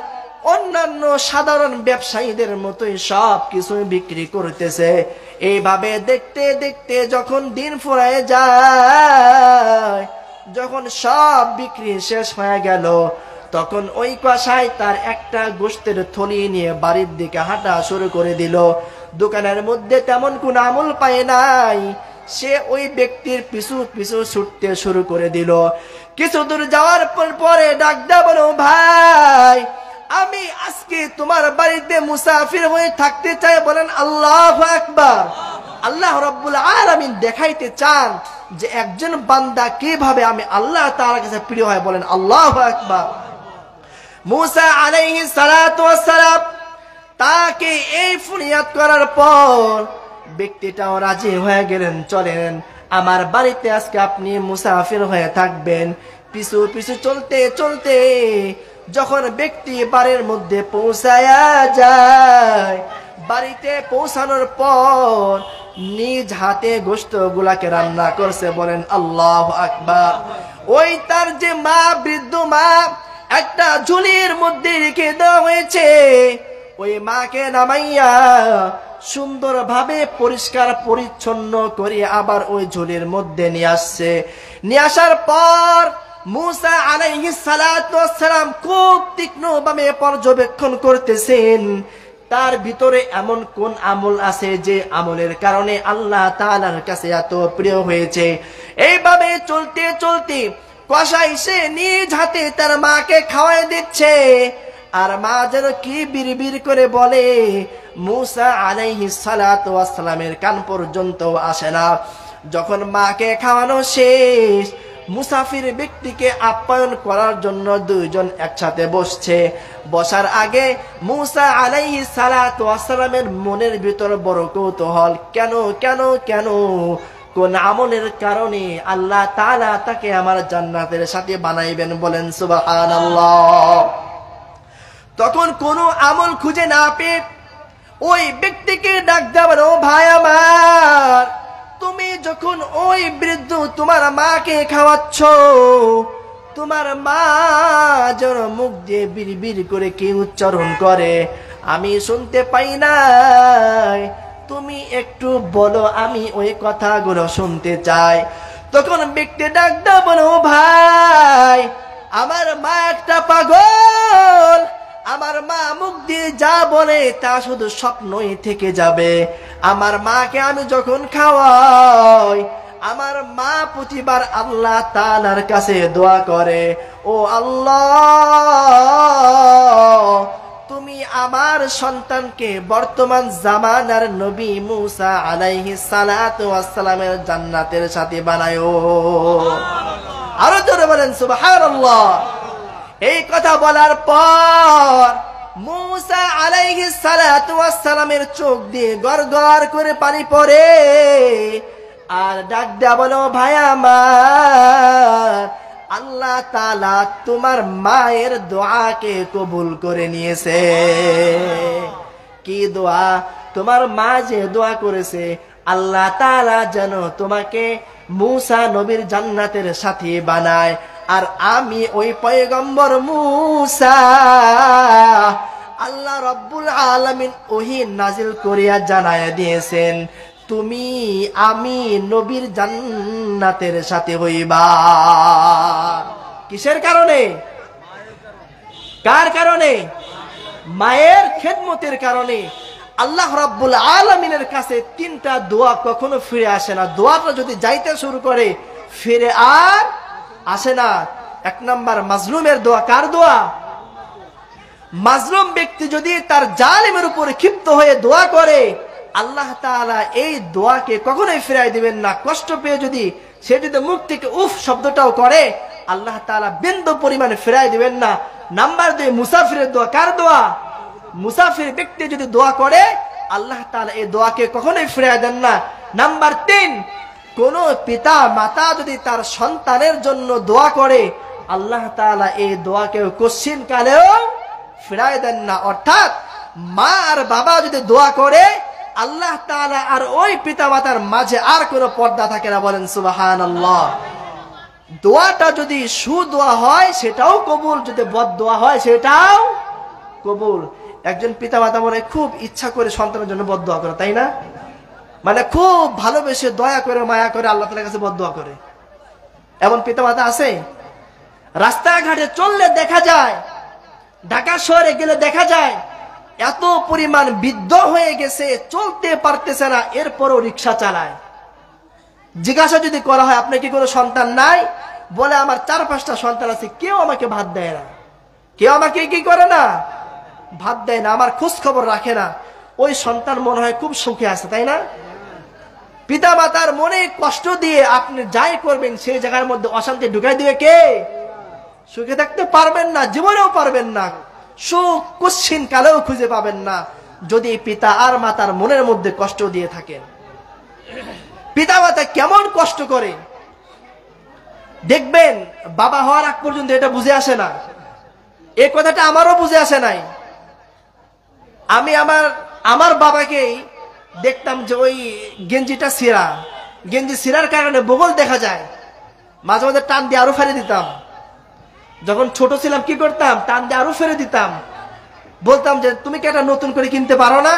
অন্যান্য সাধারণ ব্যবসায়ীদের মতোই সব কিছুই বিক্রি করতেছে। এইভাবে দেখতে দেখতে যখন দিন ফুরায় যায়, যখন সব বিক্রি শেষ হয়ে গেল, তখন ওই কসাই তার একটা গোশতের থলি নিয়ে বাড়ির দিকে হাঁটা শুরু করে দিল। দোকানের মধ্যে তেমন কোন আমল পায় নাই, সে ওই ব্যক্তির পিছু পিছু ছুটতে শুরু করে দিল। কিছু দূর যাওয়ার পরে ডাক দেয়া বলো, ভাই, আমি আজকে তোমার বাড়িতে মুসাফির হয়ে থাকতে চাই। বলেন আল্লাহু আকবার। আল্লাহ রাব্বুল আলামিন দেখাইতে চান যে একজন বান্দা কিভাবে আমি আল্লাহ তাআলার কাছে প্রিয় হয়। বলেন আল্লাহু আকবার। মূসা আলাইহিস সালাতু ওয়াস সালাম তাকে এই ফরিয়াদ করার পর ব্যক্তিটাও রাজি হয়ে গেলেন, চলেন আমার বাড়িতে আজকে আপনি মুসাফির হয়ে থাকবেন। পিছু পিছু চলতে চলতে যখন ব্যক্তি বাড়ির মধ্যে পৌঁছায়া যায়, বাড়িতে পৌঁছানোর পর নিজ হাতে গোশত গুলাকে রান্না করছে। বলেন আল্লাহু আকবার। ওই তার যে মা, বৃদ্ধ মা, একটা ঝুলির মধ্যে রেখে দেওয়া হয়েছে। ওই মাকে নামাইয়া সুন্দরভাবে পরিষ্কার পরিচ্ছন্ন করে আবার ওই ঝুলির মধ্যে নিয়ে আসছে। নিয়ে আসার পর মূসা আলাইহিস সালাতু ওয়াস সালাম খুব তীক্ষ্ণভাবে পর্যবেক্ষণ করতেছেন তার ভিতরে এমন কোন আমল আছে যে আমলের কারণে আল্লাহ তাআলার কাছে এত প্রিয় হয়েছে। এইভাবে চলতে চলতে কসাই সে নিজ হাতে তার মাকে খাওয়াই দিচ্ছে, আর মা যেন কি বিড়বিড় করে বলে, মূসা আলাইহিস সালাতু ওয়াস সালামের কান পর্যন্ত আসে না। যখন মাকে খাওয়ানো শেষ, মুসাফির ব্যক্তিকে আপ্যায়ন করার জন্য দুইজন একসাথে বসছে। বসার আগে মূসা আলাইহিস সালাতু ওয়াস সালামের মনের ভিতর বড় কৌতূহল, কেন কেন কেন কোন আমলের কারণে আল্লাহ তাআলা তাকে আমার জান্নাতের সাথে বানাইবেন। বলেন সুবহানাল্লাহ। তখন কোন আমল খুঁজে না পেয়ে ওই ব্যক্তিকে ডাক দেবেন, ও ভাই আমার, তুমি যখন ওই বৃদ্ধ তোমার মাকে খাওয়াচ্ছ, তোমার মা যেন মুখ দিয়ে বিড়বিড় করে কি উচ্চারণ করে, আমি শুনতে পাই নাই, তুমি একটু বলো, আমি ওই কথাগুলো শুনতে চাই। তখন ব্যক্তি ডাকতে বলো, ভাই আমার মা একটা পাগল, আমার মা মুখ দিয়ে যা বলে তা শুধু স্বপ্নই থেকে যাবে। আমার মাকে আমি যখন খাওয়াই, আমার মা প্রতিবার আল্লাহ তাআলার কাছে দোয়া করে, ও আল্লাহ তুমি আমার সন্তানকে বর্তমান জামানার নবী মুসা আলাইহিস সালাতু ওয়াস সালামের জান্নাতের সাথী বানায়ো। আরো জোরে বলেন সুবহানাল্লাহ। এই কথা বলার পর মুসা আলাইহিস সালাতু ওয়াস সালামের চোখ দিয়ে গড়গড় করে পানি পড়ে, আর ডাক দেয়া বলো, ভাই আমার আল্লাহ তাআলা তোমার মায়ের দোয়াকে কবুল করে নিয়েছে। কি দোয়া? তোমার মা যে দোয়া করেছে, আল্লাহ তাআলা যেন তোমাকে মুসা নবীর জান্নাতের সাথী বানায়। আর আমি ওই পয়গম্বর মুসা, আল্লাহ রাব্বুল আলামিন ওহী নাজিল করিয়া জানায়া দিয়েছেন, তুমি আমি নবীর জান্নাতের সাথে হইবা। কিসের কারণে? কার কারণে? মায়ের খেদমতের কারণে। আল্লাহ রাব্বুল আলামিনের কাছে তিনটা দোয়া কখনো ফিরে আসে না। দোয়াটা যদি যাইতে শুরু করে ফিরে আর আসে না। এক নাম্বার মাজলুমের দোয়া। কার দোয়া? মাজলুম ব্যক্তি যদি তার জালিমের উপরে ক্ষিপ্ত হয়ে দোয়া করে, আল্লাহ তাআলা এই দোয়াকে কখনোই ফিরাই দিবেন না। কষ্ট পেয়ে যদি সে যদি মুখ থেকে উফ শব্দটাও করে, আল্লাহ তাআলা বিন্দু পরিমাণে ফিরাই দিবেন না। নাম্বার 2 মুসাফিরের দোয়া। কার দোয়া? মুসাফির ব্যক্তি যদি দোয়া করে, আল্লাহ তাআলা এই দোয়াকে কখনোই ফিরাই দেন না। নাম্বার 3, কোন পিতা মাতা যদি তার সন্তানের জন্য দোয়া করে, আল্লাহ তাআলা এই দোয়াকে কোশ্চিন কালেও ফিরাই দেন না। অর্থাৎ মা আর বাবা যদি দোয়া করে, আল্লাহ তাআলা আর ওই পিতা মাতার মাঝে আর কোনো পর্দা থাকে না। বলেন সুবহানাল্লাহ। দোয়াটা যদি সুদোয়া হয় সেটাও কবুল, যদি বদদোয়া হয় সেটাও কবুল। একজন পিতা মাতা মনে খুব ইচ্ছা করে সন্তানের জন্য বদদোয়া করে, তাই না? মানে খুব ভালোবেসে দয়া করে মায়া করে আল্লাহ তাআলার কাছে বদদোয়া করে। এমন পিতা মাতা আছে? রাস্তাঘাটে চললে দেখা যায়, ঢাকা শহরে গেলে দেখা যায়, এত পরিমাণ বৃদ্ধ হয়ে গেছে, চলতে পারতেছে না, এরপরও রিক্সা চালায়। জিজ্ঞাসা যদি করা হয় আপনার কি কোনো সন্তান নাই, বলে আমার 4-5টা সন্তান আছে, কেউ আমাকে ভাত দেয় না, কেউ আমাকে কি করে না, ভাত দেয় না, আমার খোঁজ খবর রাখে না। ওই সন্তান মনে হয় খুব সুখে আছে, তাই না? পিতা মাতার মনে কষ্ট দিয়ে আপনি যাই করবেন সেই জায়গার মধ্যে অশান্তি ঢুকাই দিবে কে? সুখে থাকতে পারবেন না, জীবনেও পারবেন না, সুখ কুচ্ছিন কালেও খুঁজে পাবেন না যদি পিতা আর মাতার মনের মধ্যে কষ্ট দিয়ে থাকেন। পিতা মাতা কেমন কষ্ট করে দেখবেন, বাবা হওয়ার আগ পর্যন্ত এটা বুঝে আসে না। এই কথাটা আমারও বুঝে আসে নাই। আমি আমার বাবাকেই দেখতাম যে ওই গেঞ্জিটা ছিঁড়া, গেঞ্জি ছিঁড়ার কারণে বগল দেখা যায়, মাঝে মাঝে টান দিয়ে আরো ফেলে দিতাম। যখন ছোট ছিলাম কি করতাম, টান দিয়ে আরো ফেলে দিতাম, বলতাম যে তুমি কি এটা নতুন করে কিনতে পারো না?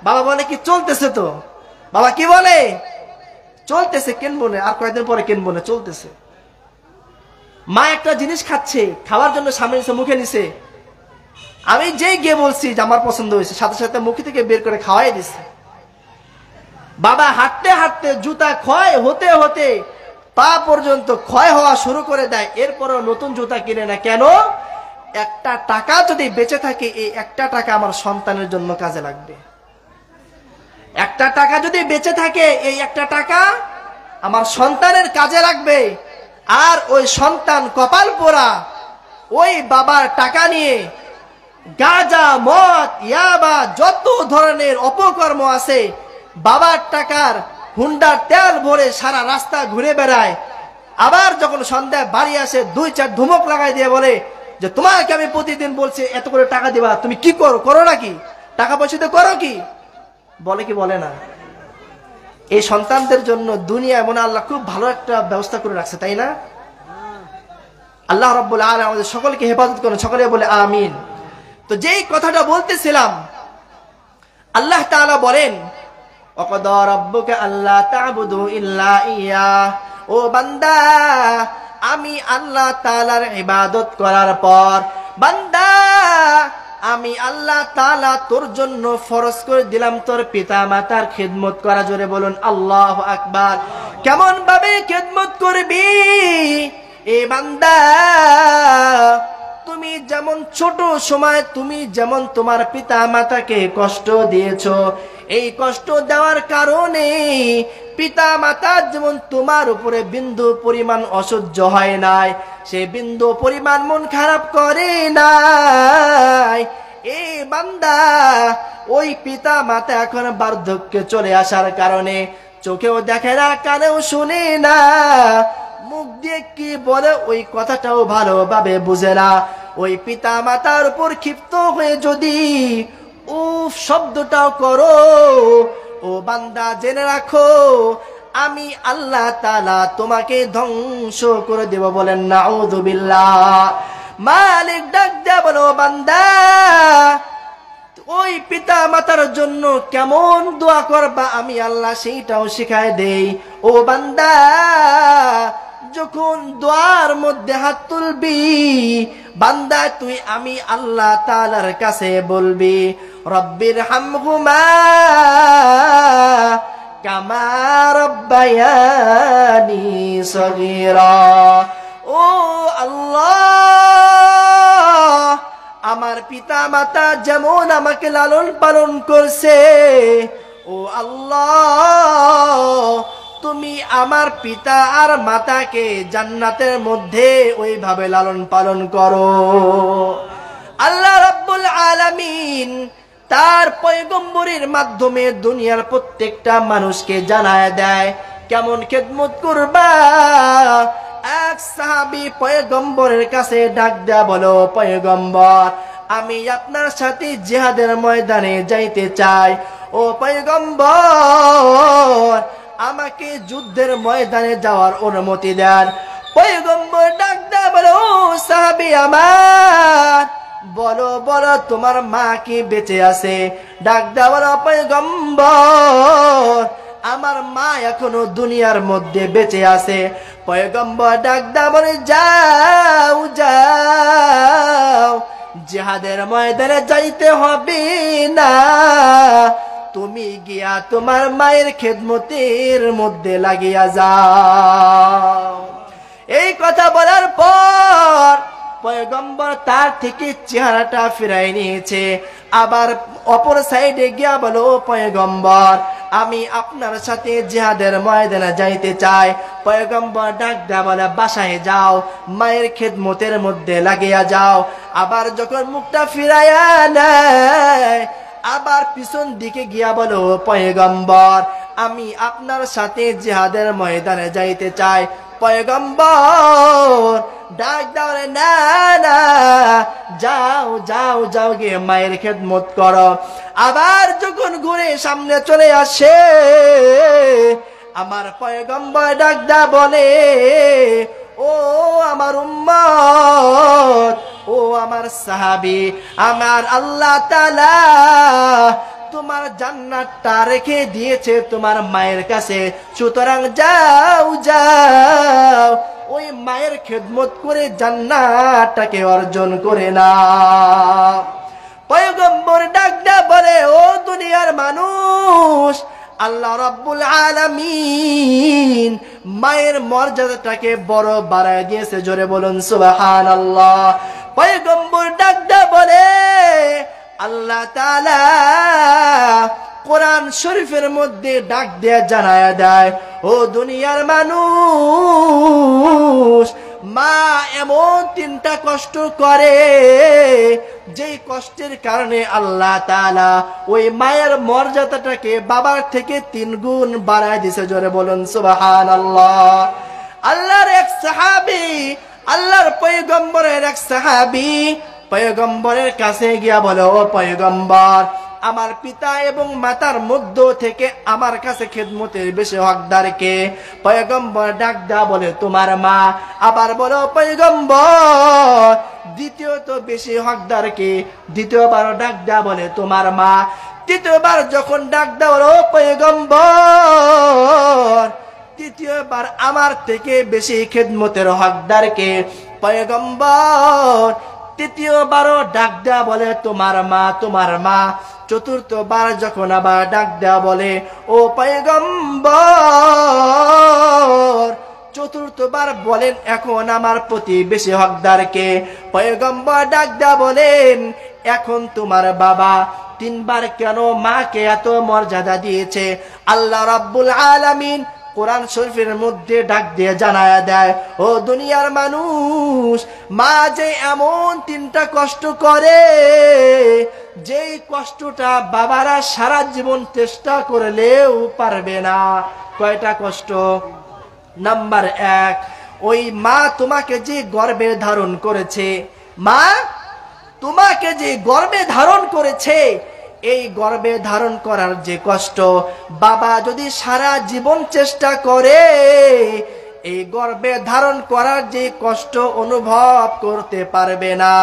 বাবা বলে কি চলতেছে তো। বাবা কি বলে? চলতেছে, কিনবো না, আর কয়েকদিন পরে কিনবো না, চলতেছে। মা একটা জিনিস খাচ্ছে, খাওয়ার জন্য সামনে নিছে, মুখে নিছে, আমি যেই গিয়ে বলছি যে আমার পছন্দ হয়েছে, সাথে সাথে মুখ থেকে বের করে খাওয়াই দিচ্ছে। বাবা হাঁটতে হাঁটতে জুতা ক্ষয় হতে হতে পা পর্যন্ত ক্ষয় হওয়া শুরু করে দেয়, এরপরও নতুন জুতা কিনে না। কেন? একটা টাকা যদি বেঁচে থাকে, এই একটা টাকা আমার সন্তানের জন্য কাজে লাগবে। একটা টাকা যদি বেঁচে থাকে, এই একটা টাকা আমার সন্তানের কাজে লাগবে। আর ওই সন্তান কপাল পোড়া ওই বাবার টাকা নিয়ে গাঁজা, মদ, ইয়াবা, যত ধরনের অপকর্ম আছে, বাবার টাকার হুন্ডার তেল ভরে সারা রাস্তা ঘুরে বেড়ায়। আবার যখন সন্ধ্যায় বাড়ি আসে 2-4 ধুমক লাগাই দিয়ে বলে যে তোমাকে আমি প্রতিদিন বলছি এত করে টাকা দিবা, তুমি কি করো? করো নাকি? টাকা পয়সাতে করো কি? বলে কি বলে না? এই সন্তানদের জন্য দুনিয়ায় মনে আল্লাহ খুব ভালো একটা ব্যবস্থা করে রাখছে, তাই না? আল্লাহ রাব্বুল আলামিন আমাদের সকলকে হেফাজত করেন, সকলে বলে আমিন। তো যেই কথাটা বলতেছিলাম, আল্লাহ তাআলা বলেন, ওয়াকাদা রাব্বুকা আল্লা তা'বুদু ইল্লা ইয়্যাহ, ও বান্দা আমি আল্লাহ তাআলার ইবাদত করার পর বান্দা আমি আল্লাহ তাআলা তোর জন্য ফরজ করে দিলাম তোর পিতা মাতার খিদমত করা। জোরে বলুন আল্লাহু আকবার। কেমন ভাবে খিদমত করবি? এ বান্দা তুমি যেমন ছোট সময় তুমি যেমন তোমার পিতা মাতাকে কষ্ট দিয়েছো, এই কষ্ট দেওয়ার কারণে পিতা মাতা যেমন তোমার উপরে বিন্দু পরিমাণ অসহ্য হয় নাই, সে বিন্দু পরিমাণ মন খারাপ করে নাই। এই বান্দা ওই পিতা মাতা এখন বার্ধক্যে চলে আসার কারণে চোখেও দেখে না, কানেও শুনে না, মুখ দিয়ে কি বলে ওই কথাটাও ভালোভাবে বুঝে না। ওই পিতা মাতার উপর ক্ষিপ্ত হয়ে যদি উফ শব্দটাও করো, ও বান্দা জেনে রাখো আমি আল্লাহ তাআলা তোমাকে ধ্বংস করে দেব। বলেন নাউযুবিল্লাহ। মালিক ডাক দেয়া বলো, বান্দা ওই পিতা মাতার জন্য কেমন দোয়া করবা আমি আল্লাহ সেইটাও শিখায় দেই। ও বান্দা যখন দোয়ার মধ্যে হাত তুলবি বান্দা তুই আমি আল্লাহ তাআলার কাছে বলবি রব্বির হামহুমা কামা রব্বায়ানি সগীরা। ও আল্লাহ আমার পিতা মাতা যেমন আমাকে লালন পালন করছে, ও আল্লাহ তুমি আমার পিতা আর মাতাকে জান্নাতের মধ্যে ওইভাবে লালন পালন করো। আল্লাহ রাব্বুল আলামিন তার পয়গম্বরের মাধ্যমে দুনিয়ার প্রত্যেকটা মানুষকে জানায় দেয় কেমন খেদমত করবা। এক সাহাবী পয়গম্বরের কাছে ডাক দেয়া বলো, পয়গম্বর আমি আপনার সাথে জিহাদের ময়দানে যাইতে চাই। ও পয়গম্বর আমাকে যুদ্ধের ময়দানে যাওয়ার অনুমতি দেন। পয়গম্বর ডাক দেয়া বলো, সাহাবী আমার বলো বলো তোমার মা কি বেঁচে আছে? ডাক দেয়া বলো, পয়গম্বর আমার মা এখনো দুনিয়ার মধ্যে বেঁচে আছে। পয়গম্বর ডাক দেয়া বলে, যাও যাও জিহাদের ময়দানে যাইতে হবে না, তুমি গিয়া তোমার মায়ের খেদমতের মধ্যে লাগিয়া যাও। এই কথা বলার পর পয়গম্বর তার থেকে চেহারাটা ফিরাই নিয়েছে। আবার অপর সাইডে গিয়া বলো, পয়গম্বর আমি আপনার সাথে জিহাদের ময়দানে যাইতে চাই। পয়গম্বর ডাক দেয়া বলে, বাসায় যাও মায়ের খেদমতের মধ্যে লাগিয়া যাও। আবার যখন মুখটা ফিরাইয়া নেয় আবার পিছন দিকে গিয়া বলো, পয়গম্বর আমি আপনার সাথে জিহাদের ময়দানে যাইতে চাই। পয়গম্বর ডাক দাও, না না যাও যাও যাও গিয়ে মায়ের খেদমত করো। আবার যখন ঘুরে সামনে চলে আসে আমার পয়গম্বর ডাক দা বলে, ও আমার উম্মত, ও আমার সাহাবী, আমার আল্লাহ তাআলা তোমার জান্নাতটা রেখে দিয়েছে তোমার মায়ের কাছে, সুতরাং যাও যাও ওই মায়ের খেদমত করে জান্নাতটাকে অর্জন করে নাও। পয়গম্বর ডাক দেয়া বলে, ও দুনিয়ার মানুষ, আল্লাহ রাব্বুল আলামিন মায়ের মর্যাদাটাকে বড় বাড়ায় দিয়েছে। জোরে বলুন সুবহানাল্লাহ। পয়গম্বর ডাক দেয়া বলে, আল্লাহ তাআলা কোরআন শরীফের মধ্যে ডাক দেয়া জানায়া দেয়, ও দুনিয়ার মানুষ, মা এমন তিনটা কষ্ট করে যেই কষ্টের কারণে আল্লাহ তাআলা ওই মায়ের মর্যাদাটাকে বাবার থেকে 3 গুণ বাড়ায় দিয়েছে। জোরে বলুন সুবহানাল্লাহ। আল্লাহর এক সাহাবী, আল্লাহর পয়গম্বরের এক সাহাবী পয়গম্বরের কাছে গিয়া বলো, ও পয়গম্বর আমার পিতা এবং মাতার মধ্য থেকে আমার কাছে খেদমতের বেশি হকদার কে? পয়গম্বর ডাক দেয়া বলে, তোমার মা। আবার বলো, পয়গম্বর দ্বিতীয়ত বেশি হকদার কে? দ্বিতীয়বার ডাক দেয়া বলে, তোমার মা। তৃতীয়বার যখন ডাক দাও ও পয়গম্বর, তৃতীয়বার আমার থেকে বেশি খেদমতের হকদারকে পয়গম্বর। তৃতীয়বারও ডাক দেয়া বলে তোমার মা, তোমার মা। চতুর্থবার যখন আবার ডাক দেয়া বলে ও পয়গম্বর, চতুর্থবার বলেন এখন আমার প্রতি বেশি হকদারকে। পয়গম্বর ডাক দেয়া বলেন এখন তোমার বাবা। তিনবার কেন মাকে এত মর্যাদা দিয়েছে? আল্লাহ রাব্বুল আলামিন কোরআন শরীফের মধ্যে ডাক দিয়ে জানায়া দেয়, ও দুনিয়ার মানুষ, মা যে এমন তিনটা কষ্ট করে, যেই কষ্টটা বাবারা সারা জীবন চেষ্টা করলেও পারবে না। কয়টা কষ্ট? নাম্বার 1, ওই মা তোমাকে যে গর্ভে ধারণ করেছে, মা তোমাকে যে গর্ভে ধারণ করেছে, এই গর্ভে ধারণ করার যে কষ্ট বাবা যদি সারা জীবন চেষ্টা করে, এই গর্ভে ধারণ করার যে কষ্ট অনুভব করতে পারবে না।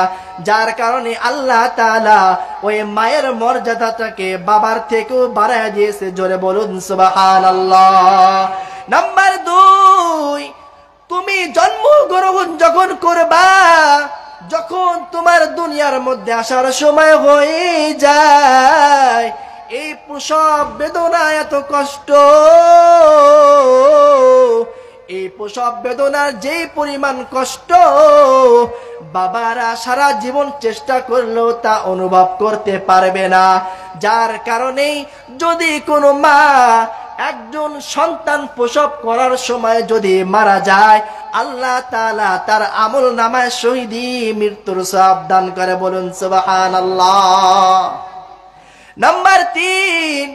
যার কারণে আল্লাহ তাআলা ওই মায়ের মর্যাদাটাকে বাবার থেকেও বাড়ায় দিয়েছে। জোরে বলুন সুবহানাল্লাহ। নাম্বার 2, তুমি জন্মগ্রহণ যখন করবা, যখন তোমার দুনিয়ার মধ্যে আসার সময় হয়ে যায়, এই প্রসব বেদনা এত কষ্ট, এই প্রসব বেদনার যেই পরিমাণ কষ্ট বাবারা সারা জীবন চেষ্টা করলেও তা অনুভব করতে পারবে না। যার কারণে যদি কোনো মা একজন সন্তান প্রসব করার সময় যদি মারা যায়, আল্লাহ তাআলা তার আমল নামায় শহীদি মৃত্যুর সওয়াব দান করে। বলুন সুবহানাল্লাহ। নাম্বার 3,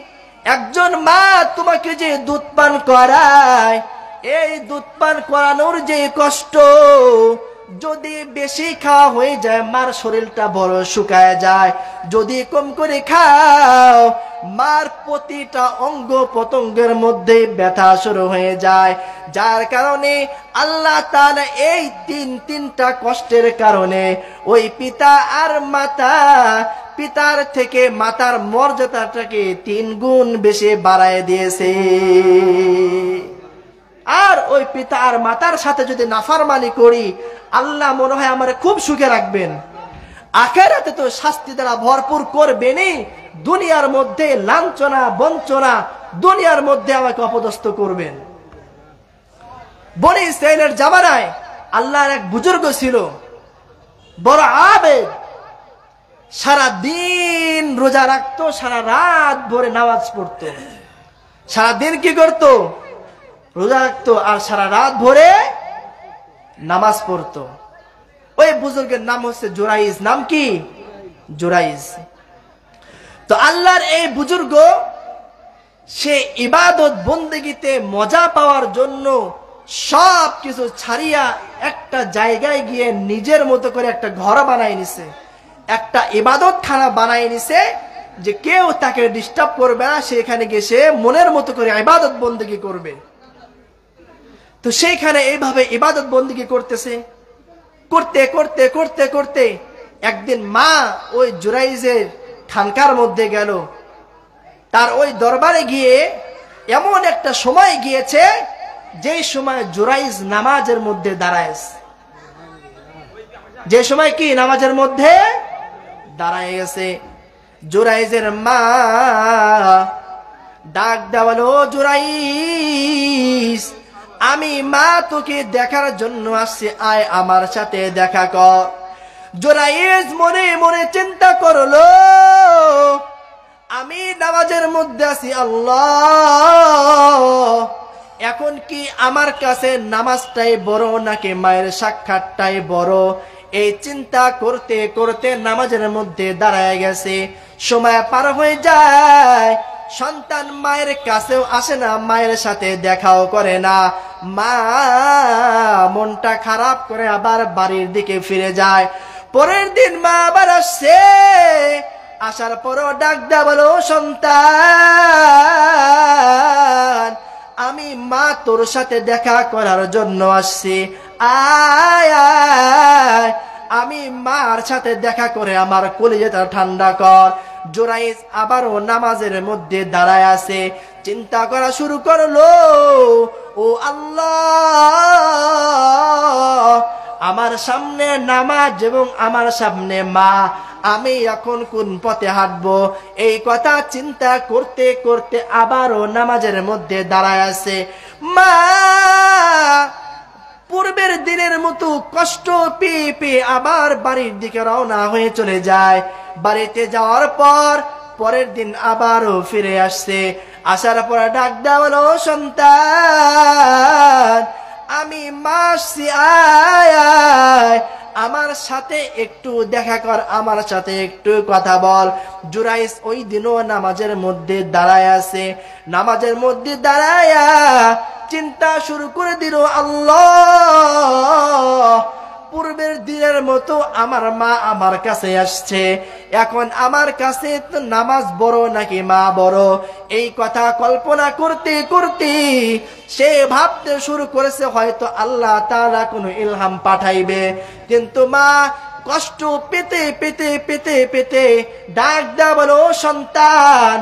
একজন মা তোমাকে যে দুধ পান করায়, এই দুধ পান করানোর যে কষ্ট, যদি বেশি খাওয়া হয়ে যায় মার শরীরটা বড় শুকায় যায়। যদি কম করে খাও মার প্রতিটা অঙ্গ প্রত্যঙ্গের মধ্যে ব্যথা শুরু হয়ে যায়। যার কারণে আল্লাহ তাআলা এই তিনটা কষ্টের কারণে ওই পিতা আর মাতা, পিতার থেকে মাতার মর্যাদাটাকে 3 গুণ বেশি বাড়ায় দিয়েছে। আর ওই পিতা আর মাতার সাথে যদি নাফরমানি করি, আল্লাহ মনে হয় আমার খুব সুখে রাখবেন। আখিরাতে তো শাস্তি দ্বারা ভরপুর করবেনই, দুনিয়ার মধ্যে লাঞ্ছনা বঞ্চনা, দুনিয়ার মধ্যে আমাকে অপদস্থ করবেন। বনি ইসরাইলের জামানায় আল্লাহর এক বুজুর্গ ছিল, বড় আবেদ, সারা দিন রোজা রাখতো, সারা রাত ভরে নামাজ পড়তো। সারা দিন কি করতো? রোজা রাখতো আর সারা রাত ভরে নামাজ পড়তো। ওই বুজুর্গের নাম হচ্ছে জুরাইজ। নাম কি? জুরাইজ। তো আল্লাহর এই বুজুর্গ সে ইবাদত বন্দেগীতে মজা পাওয়ার জন্য সব কিছু ছাড়িয়া একটা জায়গায় গিয়ে নিজের মতো করে একটা ঘর বানায় নিছে, একটা ইবাদত খানা বানায় নিছে, যে কেউ তাকে ডিস্টার্ব করবে না। সেখানে গিয়ে সে মনের মতো করে ইবাদত বন্দেগী করবে। তো সেইখানে এইভাবে ইবাদত বন্দেগী করতেছে। করতে করতে করতে করতে একদিন মা ওই জুরাইজের খানকার মধ্যে গেল। তার ওই দরবারে গিয়ে এমন একটা সময় গিয়েছে যেই সময় জুরাইজ নামাজের মধ্যে দাঁড়ায়, যে সময় কি নামাজের মধ্যে দাঁড়ায় গেছে। জুরাইজের মা ডাক দেওয়ালো, জুরাইজ, আমি মা তোকে দেখার জন্য আসছি, আয় আমার সাথে দেখা কর। জুরাইজ মনে মনে চিন্তা করলো, আমি নামাজের মধ্যে আছি, আল্লাহ, এখন কি আমার কাছে নামাজটাই বড় নাকি মায়ের সাক্ষাৎটাই বড়? এই চিন্তা করতে করতে নামাজের মধ্যে দাঁড়ায় গেছে। সময় পার হয়ে যায়, সন্তান মায়ের কাছেও আসে না, মায়ের সাথে দেখাও করে না। মা মনটা খারাপ করে আবার বাড়ির দিকে ফিরে যায়। পরের দিন মা আবার আসছে, আসার পরও ডাক দেয়া বলো, সন্তান, আমি মা তোর সাথে দেখা করার জন্য আসছি, আয় আয়, আমি মার সাথে দেখা করে আমার কলিজাটা ঠান্ডা কর। জুরাইজ আবারও নামাজের মধ্যে দাঁড়ায় আছে, চিন্তা করা শুরু করলো, ও আল্লাহ, আমার সামনে নামাজ এবং আমার সামনে মা, আমি এখন কোন পথে হাঁটবো? এই কথা চিন্তা করতে করতে আবারও নামাজের মধ্যে দাঁড়ায় আছে। মা পূর্বের দিনের মতো কষ্ট পেয়ে পেয়ে আবার বাড়ির দিকে রওনা হয়ে চলে যায়। বাড়িতে যাওয়ার পর পরের দিন আবারও ফিরে আসছে। আসার পর ডাক দেওয়া হলো, সন্তান, আমি মা আসছি, আয় আয়, আমার সাথে একটু দেখা কর, আমার সাথে একটু কথা বল। জুরাইজ ওই দিনও নামাজের মধ্যে দাঁড়ায় আছে। নামাজের মধ্যে দাঁড়ায়া চিন্তা শুরু করে দিল, আল্লাহ, পূর্বের দিনের মতো আমার মা আমার কাছে আসছে, এখন আমার কাছে তো নামাজ বড় নাকি মা বড়? এই কথা কল্পনা করতে করতে সে ভাবতে শুরু করেছে হয়তো আল্লাহ তাআলা কোনো ইলহাম পাঠাইবে। কিন্তু মা কষ্ট পেতে পেতে পেতে পেতে ডাক দেয়া বলো, সন্তান,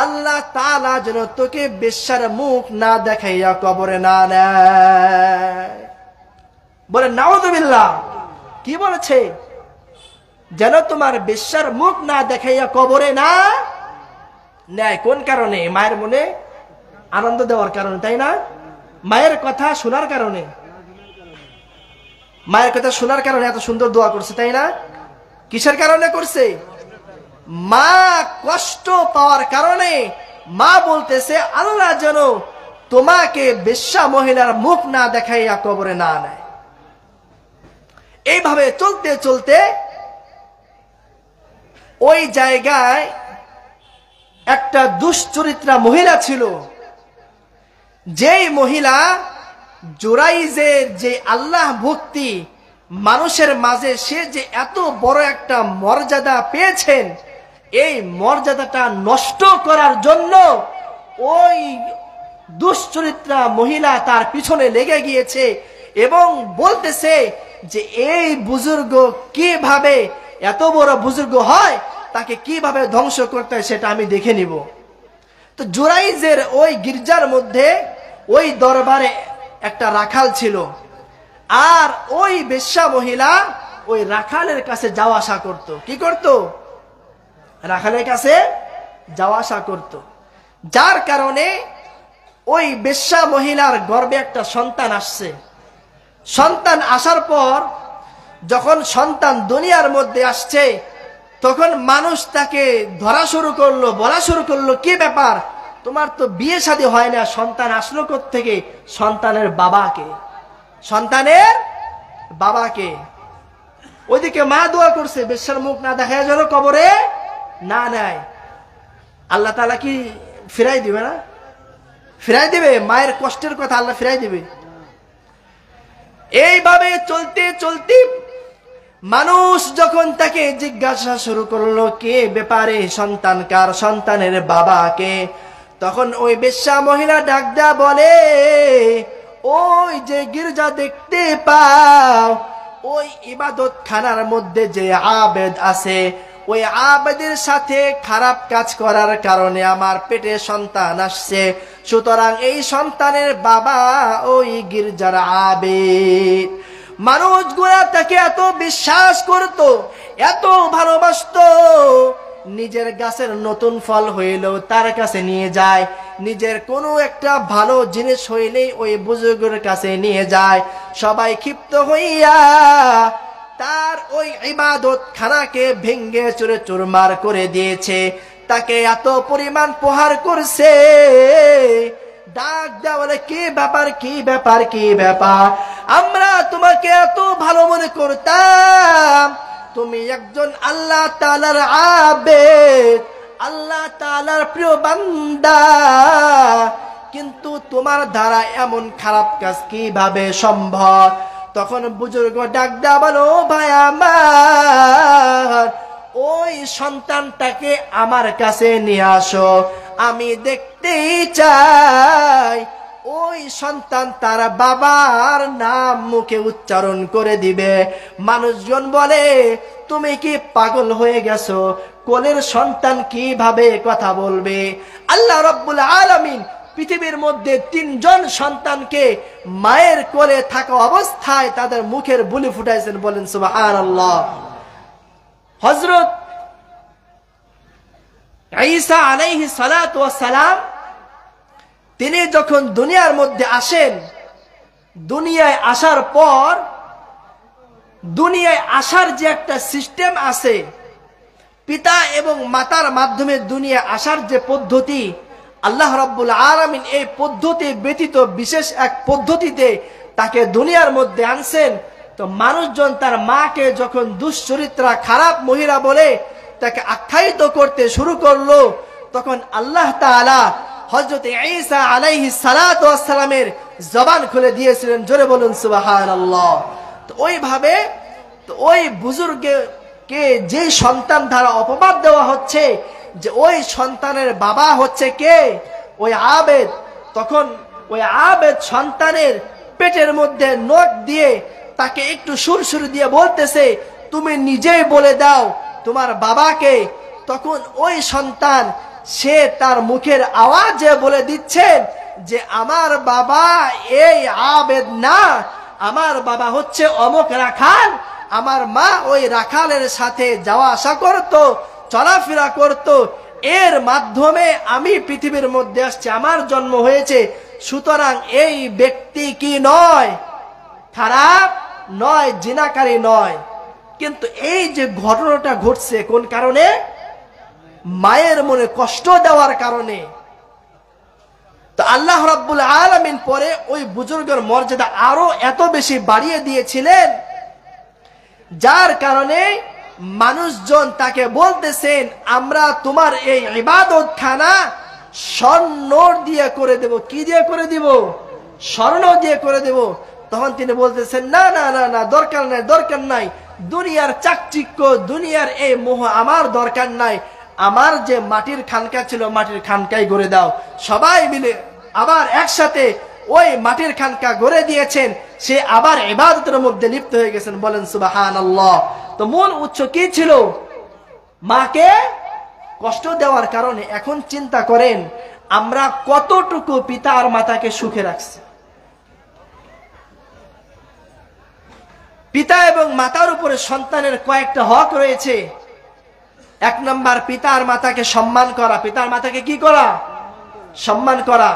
আল্লাহ তাআলা যেন তোকে বেশ্যার মুখ না দেখাইয়া কবরে না নেয়। বলে নাউযুবিল্লাহ, কি বলেছে? যেন তোমার বেশ্যার মুখ না দেখাইয়া কবরে না নেয়। কোন কারণে? মায়ের মনে আনন্দ দেওয়ার কারণে, তাই না? মায়ের কথা শোনার কারণে, মায়ের কথা শোনার কারণে এত সুন্দর দোয়া করছে, তাই না? কিসের কারণে করছে? মা কষ্ট পাওয়ার কারণে মা বলতেছে, আল্লাহ যেন তোমাকে বেশ্যা মহিলার মুখ না দেখাইয়া কবরে না নেয়। এইভাবে চলতে চলতে ওই জায়গায় একটা দুশ্চরিত্রা মহিলা ছিল, যেই মহিলা জুরাইজের যে আল্লাহ ভক্তি মানুষের মাঝে সে যে এত বড় একটা মর্যাদা পেয়েছেন, এই মর্যাদাটা নষ্ট করার জন্য ওই দুশ্চরিত্রা মহিলা তার পিছনে লেগে গিয়েছে এবং বলতেছে যে এই বুজুর্গ কিভাবে এত বড় বুজুর্গ হয়, তাকে কিভাবে ধ্বংস করতে হয় সেটা আমি দেখে নিব। তো জুরাইজের ওই গির্জার মধ্যে ওই দরবারে একটা রাখাল ছিল, আর ওই বেশ্যা মহিলা ওই রাখালের কাছে যাওয়া আসা করত। কি করত? রাখালের কাছে যাওয়া আসা করত, যার কারণে ওই বেশ্যা মহিলার গর্ভে একটা সন্তান আসছে। সন্তান আসার পর যখন সন্তান দুনিয়ার মধ্যে আসছে, তখন মানুষ তাকে ধরা শুরু করলো, বলা শুরু করলো, কি ব্যাপার, তোমার তো বিয়ে শাদী হয় না, সন্তান আসলো কোত্থেকে? সন্তানের বাবাকে, সন্তানের বাবাকে। ওইদিকে মা দোয়া করছে বেশ্যার মুখ না দেখা যেন কবরে না নেয়। আল্লাহ তাআলা কি ফিরাই দিবে না? ফিরাই দিবে। মায়ের কষ্টের কথা আল্লাহ ফিরাই দিবে। এইভাবে চলতে চলতে মানুষ যখন তাকে জিজ্ঞাসা শুরু করলো, কে ব্যাপারে, সন্তান কার? সন্তানের বাবাকে। তখন ওই বেশ্যা মহিলা ডাক দেয়া বলে, ওই যে গির্জা দেখতে পাও, ওই ইবাদত খানার মধ্যে যে আবেদ আছে, ওই আবেদের সাথে খারাপ কাজ করার কারণে আমার পেটে সন্তান আসছে, সুতরাং এই সন্তানের বাবা ওই গির্জার আবেদ। মানুষগুলা তাকে এত বিশ্বাস করত, এত ভালোবাসতো, নিজের গাছের নতুন ফল হইলেও তার কাছে নিয়ে যায়, নিজের কোনো একটা ভালো জিনিস হইলেই ওই বুজুর্গের কাছে নিয়ে যায়। সবাই ক্ষিপ্ত হইয়া তার ওই ইবাদত খানাকে ভেঙ্গে চুরে চুরমার করে দিয়েছে, তাকে এত পরিমাণ প্রহার করছে। ডাক দেওয়া বলে, কি ব্যাপার, কি ব্যাপার, কি ব্যাপার? আমরা তোমাকে এত ভালো মনে করতাম, তুমি একজন আল্লাহ তাআলার আবেদ, আল্লাহ তাআলার প্রিয় বান্দা, কিন্তু তোমার দ্বারা এমন খারাপ কাজ কিভাবে সম্ভব? তখন বুজুর্গ ডাক দেওয়া বলো, ভাই আমার, ওই সন্তানটাকে আমার কাছে নিয়ে আসো, আমি দেখতেই চাই ওই সন্তান তার বাবার নাম মুখে উচ্চারণ করে দিবে। মানুষজন বলে তুমি কি পাগল হয়ে গেছো, কোলের সন্তান কিভাবে কথা বলবে? আল্লাহ রাব্বুল আলামিন পৃথিবীর মধ্যে 3 জন সন্তানকে মায়ের কোলে থাকা অবস্থায় তাদের মুখের বুলি ফুটাইছেন, বলেন সুবহানাল্লাহ। হযরত ঈসা আলাইহিস সালাতু ওয়াস সালাম তিনি যখন দুনিয়ার মধ্যে আসেন, দুনিয়ায় আসার পর দুনিয়ায় আসার যে একটা সিস্টেম আছে, পিতা এবং মাতার মাধ্যমে দুনিয়া আসার যে পদ্ধতি, আল্লাহ রাব্বুল আলামিন এই পদ্ধতি ব্যতীত বিশেষ এক পদ্ধতিতে তাকে দুনিয়ার মধ্যে আনছেন। তো মানুষজন তার মাকে যখন দুশ্চরিত্রা, খারাপ মহিলা বলে তাকে আখ্যায়িত করতে শুরু করলো, তখন আল্লাহ তাআলা হযরত ঈসা আলাইহিস সালাতু ওয়াস সালামের জবান খুলে দিয়েছিলেন। জোরে বলুন সুবহানাল্লাহ। তো ওইভাবে ওই বুজুর্গকে যে সন্তান দ্বারা অপবাদ দেওয়া হচ্ছে যে ওই সন্তানের বাবা হচ্ছে কে, ওই আবেদ, তখন ওই আবেদ সন্তানের পেটের মধ্যে নখ দিয়ে তাকে একটু সুরসুর দিয়ে বলতেছে, তুমি নিজেই বলে দাও তোমার বাবাকে। তখন ওই সন্তান সে তার মুখের আওয়াজে বলে দিচ্ছেন যে আমার বাবা এই আবেদ না, আমার বাবা হচ্ছে অমুক রাখাল, আমার মা ওই রাখালের সাথে যাওয়া আসা করত, চলাফেরা করত, এর মাধ্যমে আমি পৃথিবীর মধ্যে আসছি, আমার জন্ম হয়েছে। সুতরাং এই ব্যক্তি কি নয়, খারাপ নয়, জিনাকারী নয়। কিন্তু এই যে ঘটনাটা ঘটছে কোন কারণে? মায়ের মনে কষ্ট দেওয়ার কারণে। তো আল্লাহ রাব্বুল আলামিন পরে ওই বুজুর্গের মর্যাদা আরো এত বেশি বাড়িয়ে দিয়েছিলেন, যার কারণে মানুষজন তাকে বলতেছেন আমরা তোমার এই ইবাদতখানা স্বর্ণ দিয়ে করে দেব। কি দিয়ে করে দিব? স্বর্ণ দিয়ে করে দেব। তখন তিনি বলতেছেন না না না না, দরকার নাই, দরকার নাই, দুনিয়ার চাকচিক্য, দুনিয়ার এই মোহ আমার দরকার নাই, আমার যে মাটির খানকা ছিল মাটির খানকাই গড়ে দাও। সবাই মিলে আবার একসাথে ওই মাটির খানকা গড়ে দিয়েছেন, সে আবার ইবাদতের মধ্যে লিপ্ত হয়ে গেছেন, বলেন সুবহানাল্লাহ। তো মূল উৎস কি ছিল? মাকে কষ্ট দেওয়ার কারণে। এখন চিন্তা করেন আমরা কতটুকু পিতা আর মাতাকে সুখে রাখছি। পিতা এবং মাতার উপরে সন্তানের কয়েকটা হক রয়েছে। 1 নাম্বার, পিতা আর মাতাকে সম্মান করা। পিতার মাতাকে কি করা? সম্মান করা।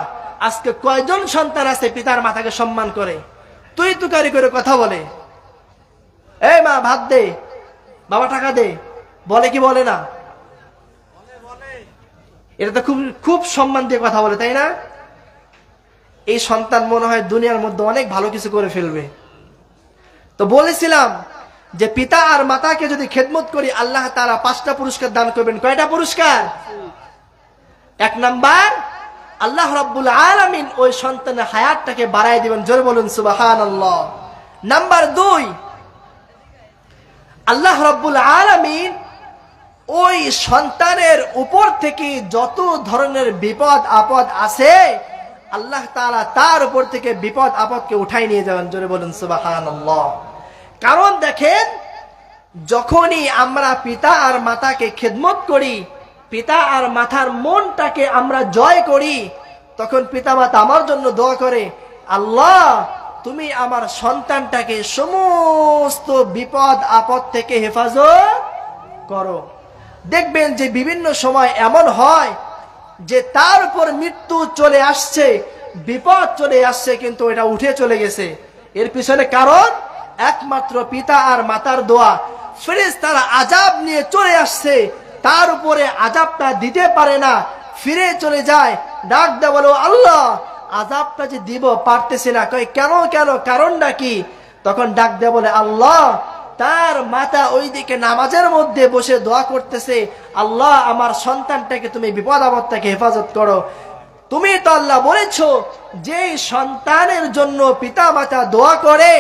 আজকে কয়জন সন্তান আছে পিতার মাতাকে সম্মান করে? তুই তুকারি করে কথা বলে, এই মা ভাত দে, বাবা টাকা দে, বলে কি বলে না? এটা তো খুব খুব সম্মান দিয়ে কথা বলে, তাই না? এই সন্তান মনে হয় দুনিয়ার মধ্যে অনেক ভালো কিছু করে ফেলবে। তো বলেছিলাম যে পিতা আর মাতাকে যদি খেদমত করি আল্লাহ তাআলা 5টা পুরস্কার দান করবেন। কয়টা পুরস্কার? 1 নাম্বার, আল্লাহ রাব্বুল আলামিন ওই সন্তানের হায়াতটাকে বাড়ায় দিবেন। জোরে বলুন সুবহানাল্লাহ। নাম্বার 2, আল্লাহ রাব্বুল আলামিন ওই সন্তানের উপর থেকে যত ধরনের বিপদ আপদ আছে আল্লাহ তাআলা তার উপর থেকে বিপদ আপদকে উঠাই নিয়ে যাবেন। জোরে বলুন সুবহানাল্লাহ। কারণ দেখেন, যখনই আমরা পিতা আর মাতাকে খেদমত করি, পিতা আর মাতার মনটাকে আমরা জয় করি, তখন পিতা মাতা আমার জন্য দোয়া করে, আল্লাহ তুমি আমার সন্তানটাকে সমস্ত বিপদ আপদ থেকে হেফাজত করো। দেখবেন যে বিভিন্ন সময় এমন হয় যে তার উপর মৃত্যু চলে আসছে, বিপদ চলে আসছে, কিন্তু এটা উঠে চলে গেছে। এর পিছনে কারণ একমাত্র পিতা আর মাতার দোয়া। ফেরেশতারা আযাব নিয়ে চলে আসছে, তার উপরে আযাবটা দিতে পারে না, ফিরে চলে যায়, ডাক দেয় বলো আল্লাহ আযাবটা যে দিব পারতেছি না। কই কেন কেন, কারণটা কি? তখন ডাক দেয় বলে আল্লাহ তার মাতা ওইদিকে নামাজের মধ্যে বসে দোয়া করতেছে, আল্লাহ আমার সন্তানটাকে তুমি বিপদ আপদ থেকে হেফাজত করো। তুমি তো আল্লাহ বলেছো যে সন্তানের জন্য পিতা মাতা দোয়া করে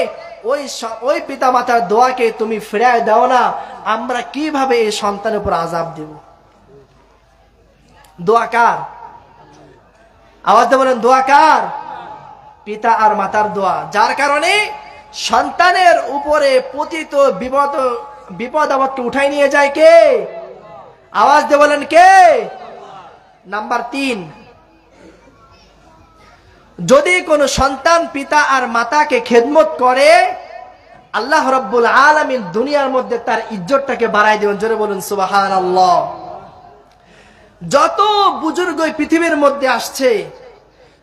ওই পিতা মাতার দোয়াকে তুমি ফিরায় দাও না, আমরা কিভাবে এই সন্তানের উপর আযাব দেব? দোয়া কার? আওয়াজ দিয়ে বলেন দোয়া কার? পিতা আর মাতার দোয়া, যার কারণে সন্তানের উপরে পতিত বিপদ আপদকে উঠাই নিয়ে যায় কে? আওয়াজ দিয়ে বলেন কে? নাম্বার 3, যদি কোনো সন্তান পিতা আর মাতাকে খেদমত করে, আল্লাহ রাব্বুল আলামিন দুনিয়ার মধ্যে তার ইজ্জতটাকে বাড়াই দিবেন। জোরে বলুন সুবহানাল্লাহ। যত বুজুর্গ পৃথিবীর মধ্যে আসছে,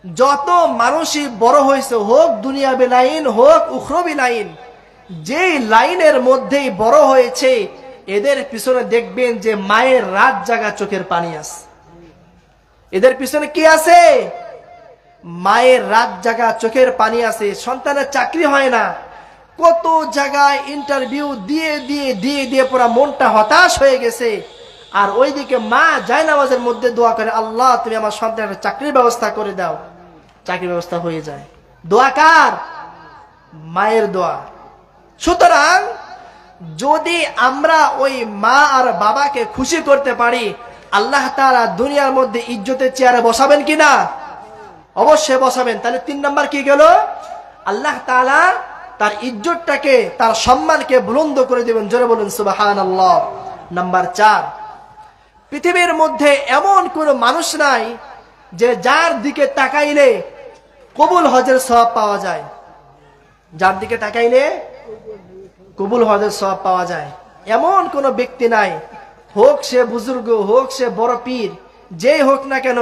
যত মানুষই বড় হয়েছে, হোক দুনিয়াবি লাইন হোক উখরবি লাইন, যেই লাইনের মধ্যেই বড় হয়েছে, এদের পিছনে দেখবেন যে মায়ের রাত জাগা চোখের পানি আছে। এদের পিছনে কি আছে? মায়ের রাত জাগা চোখের পানি আছে। সন্তানের চাকরি হয় না, কত জায়গায় ইন্টারভিউ দিয়ে দিয়ে দিয়ে দিয়ে পুরো মনটা হতাশ হয়ে গেছে, আর ওইদিকে মা জায়নামাজের মধ্যে দোয়া করে, আল্লাহ তুমি আমার সন্তানের চাকরির ব্যবস্থা করে দাও। চাকরির ব্যবস্থা হয়ে যায়। দোয়া কার? মায়ের দোয়া। সুতরাং যদি আমরা ওই মা আর বাবাকে খুশি করতে পারি, আল্লাহ তাআলা দুনিয়ার মধ্যে ইজ্জতের চেয়ারে বসাবেন কিনা? অবশ্যই বসাবেন। তাহলে 3 নাম্বার কি গেল? আল্লাহ তাআলা তার ইজ্জতটাকে, তার সম্মানকে বুলন্দ করে দিবেন। জোরে বলুন সুবহানাল্লাহ। নাম্বার 4, পৃথিবীর মধ্যে এমন কোন মানুষ নাই যে যার দিকে তাকাইলে কবুল হজের সওয়াব পাওয়া যায়। যার দিকে তাকাইলে কবুল হজের সওয়াব পাওয়া যায় এমন কোন ব্যক্তি নাই, হোক সে বুজুর্গ, হোক সে বড় পীর, যেই হোক না কেন,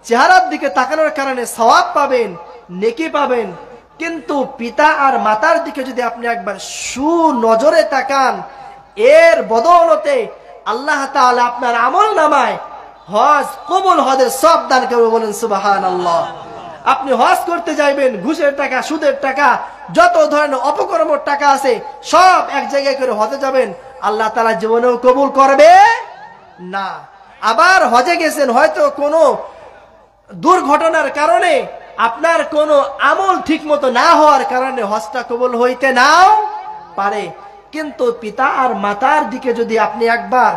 চেহারার দিকে তাকানোর কারণে সওয়াব পাবেন, নেকি পাবেন। কিন্তু পিতা আর মাতার দিকে যদি আপনি একবার সুনজরে তাকান, এর বদৌলতে আল্লাহ তাআলা আপনার আমল নামায় হজ কবুল হজের সওয়াব দান করবে। বলেন সুবহানাল্লাহ। আপনি হজ করতে যাইবেন, ঘুষের টাকা, সুদের টাকা, যত ধরনের অপকর্মের টাকা আছে সব এক জায়গায় করে হজে যাবেন, আল্লাহ তাআলা জীবনেও কবুল করবে না। আবার হজে গেছেন, হয়তো কোনো দুর্ঘটনার কারণে, আপনার কোনো আমল ঠিক মতো না হওয়ার কারণে হজটা কবুল হইতে নাও পারে। কিন্তু পিতা আর মাতার দিকে যদি আপনি একবার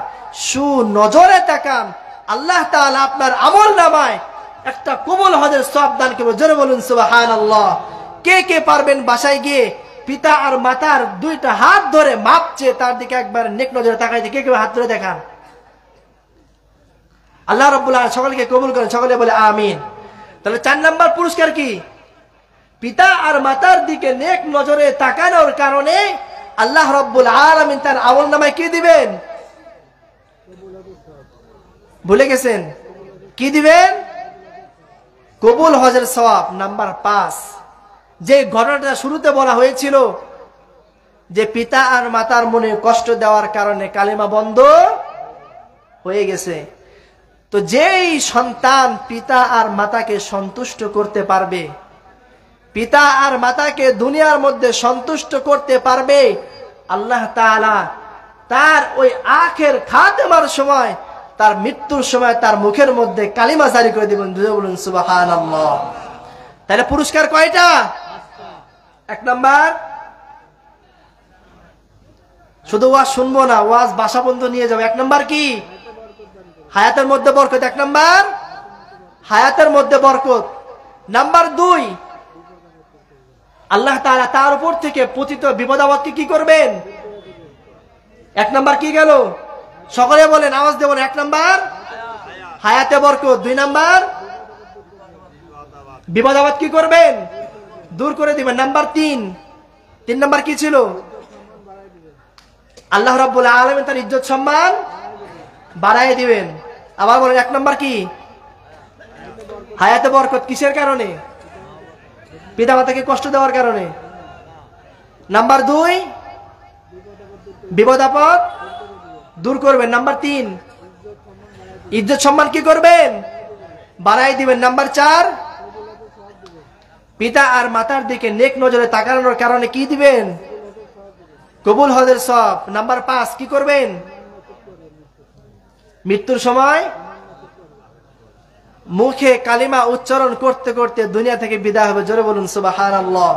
সুনজরে তাকান, আল্লাহ তাআলা আপনার আমল নামায় একটা কবুল হজের সওয়াব দান করবে। জোরে বলুন সুবহানাল্লাহ। কে কে পারবেন বাসায় গিয়ে পিতা আর মাতার 2টা হাত ধরে মাপ চেয়ে তার দিকে একবার নেক নজরে তাকাইতে? কে কে হাত ধরে দেখান? আল্লাহ রাব্বুল আলামিন সকলকে কবুল করেন। সকলে বলে আমিন। তাহলে 4 নাম্বার পুরস্কার কি? পিতা আর মাতার দিকে নেক নজরে তাকানোর কারণে আল্লাহ রাব্বুল আলামিন তার আমল নামায় কি দিবেন? ভুলে গেছেন? কি দিবেন? কবুল হজের সওয়াব। নাম্বার 5, যে ঘটনাটা শুরুতে বলা হয়েছিল যে পিতা আর মাতার মনে কষ্ট দেওয়ার কারণে কালিমা বন্ধ হয়ে গেছে, তো যেই সন্তান পিতা আর মাতাকে সন্তুষ্ট করতে পারবে, পিতা আর মাতাকে দুনিয়ার মধ্যে সন্তুষ্ট করতে পারবে, আল্লাহ তাআলা তার ওই আখের খাতেমার সময়, তার মৃত্যুর সময় তার মুখের মধ্যে কালিমা জারি করে দিবেন। বলুন সুবহানাল্লাহ। তাহলে পুরস্কার কয়টা? 1 নাম্বার, শুধু ওয়াজ শুনবো না, ওয়াজ বাসা বন্ধ নিয়ে যাবো। 1 নাম্বার কি? হায়াতের মধ্যে বরকত। 1 নাম্বার হায়াতের মধ্যে বরকত। নাম্বার 2, আল্লাহ তাআলা তার উপর থেকে পতিত বিপদ আপদকে কি করবেন? 1 নাম্বার কি গেল? সকলে বলেন, আওয়াজ দেব। 1 নাম্বার হায়াতে বরকত। 2 নাম্বার বিপদ আপদ কি করবেন? দূর করে দিবেন। নাম্বার 3 নাম্বার কি ছিল? আল্লাহ রাব্বুল আলামিন তার ইজ্জত সম্মান বাড়ায় দিবেন। আবার বলেন, 1 নাম্বার কি? হায়াতে বরকত। কিসের কারণে? পিতা মাতাকে কষ্ট দেওয়ার কারণে। নাম্বার 2, বিপদ আপদ দূর করবেন। নাম্বার 3, ইজ্জত সম্মান কি করবেন? বাড়াই দিবেন। নাম্বার 4, পিতা আর মাতার দিকে নেক নজরে তাকানোর কারণে কি দিবেন? কবুল হজের সওয়াব। নাম্বার 5, কি করবেন? মৃত্যুর সময় মুখে কালিমা উচ্চারণ করতে করতে দুনিয়া থেকে বিদায় হবে। জোরে বলুন সুবহানাল্লাহ।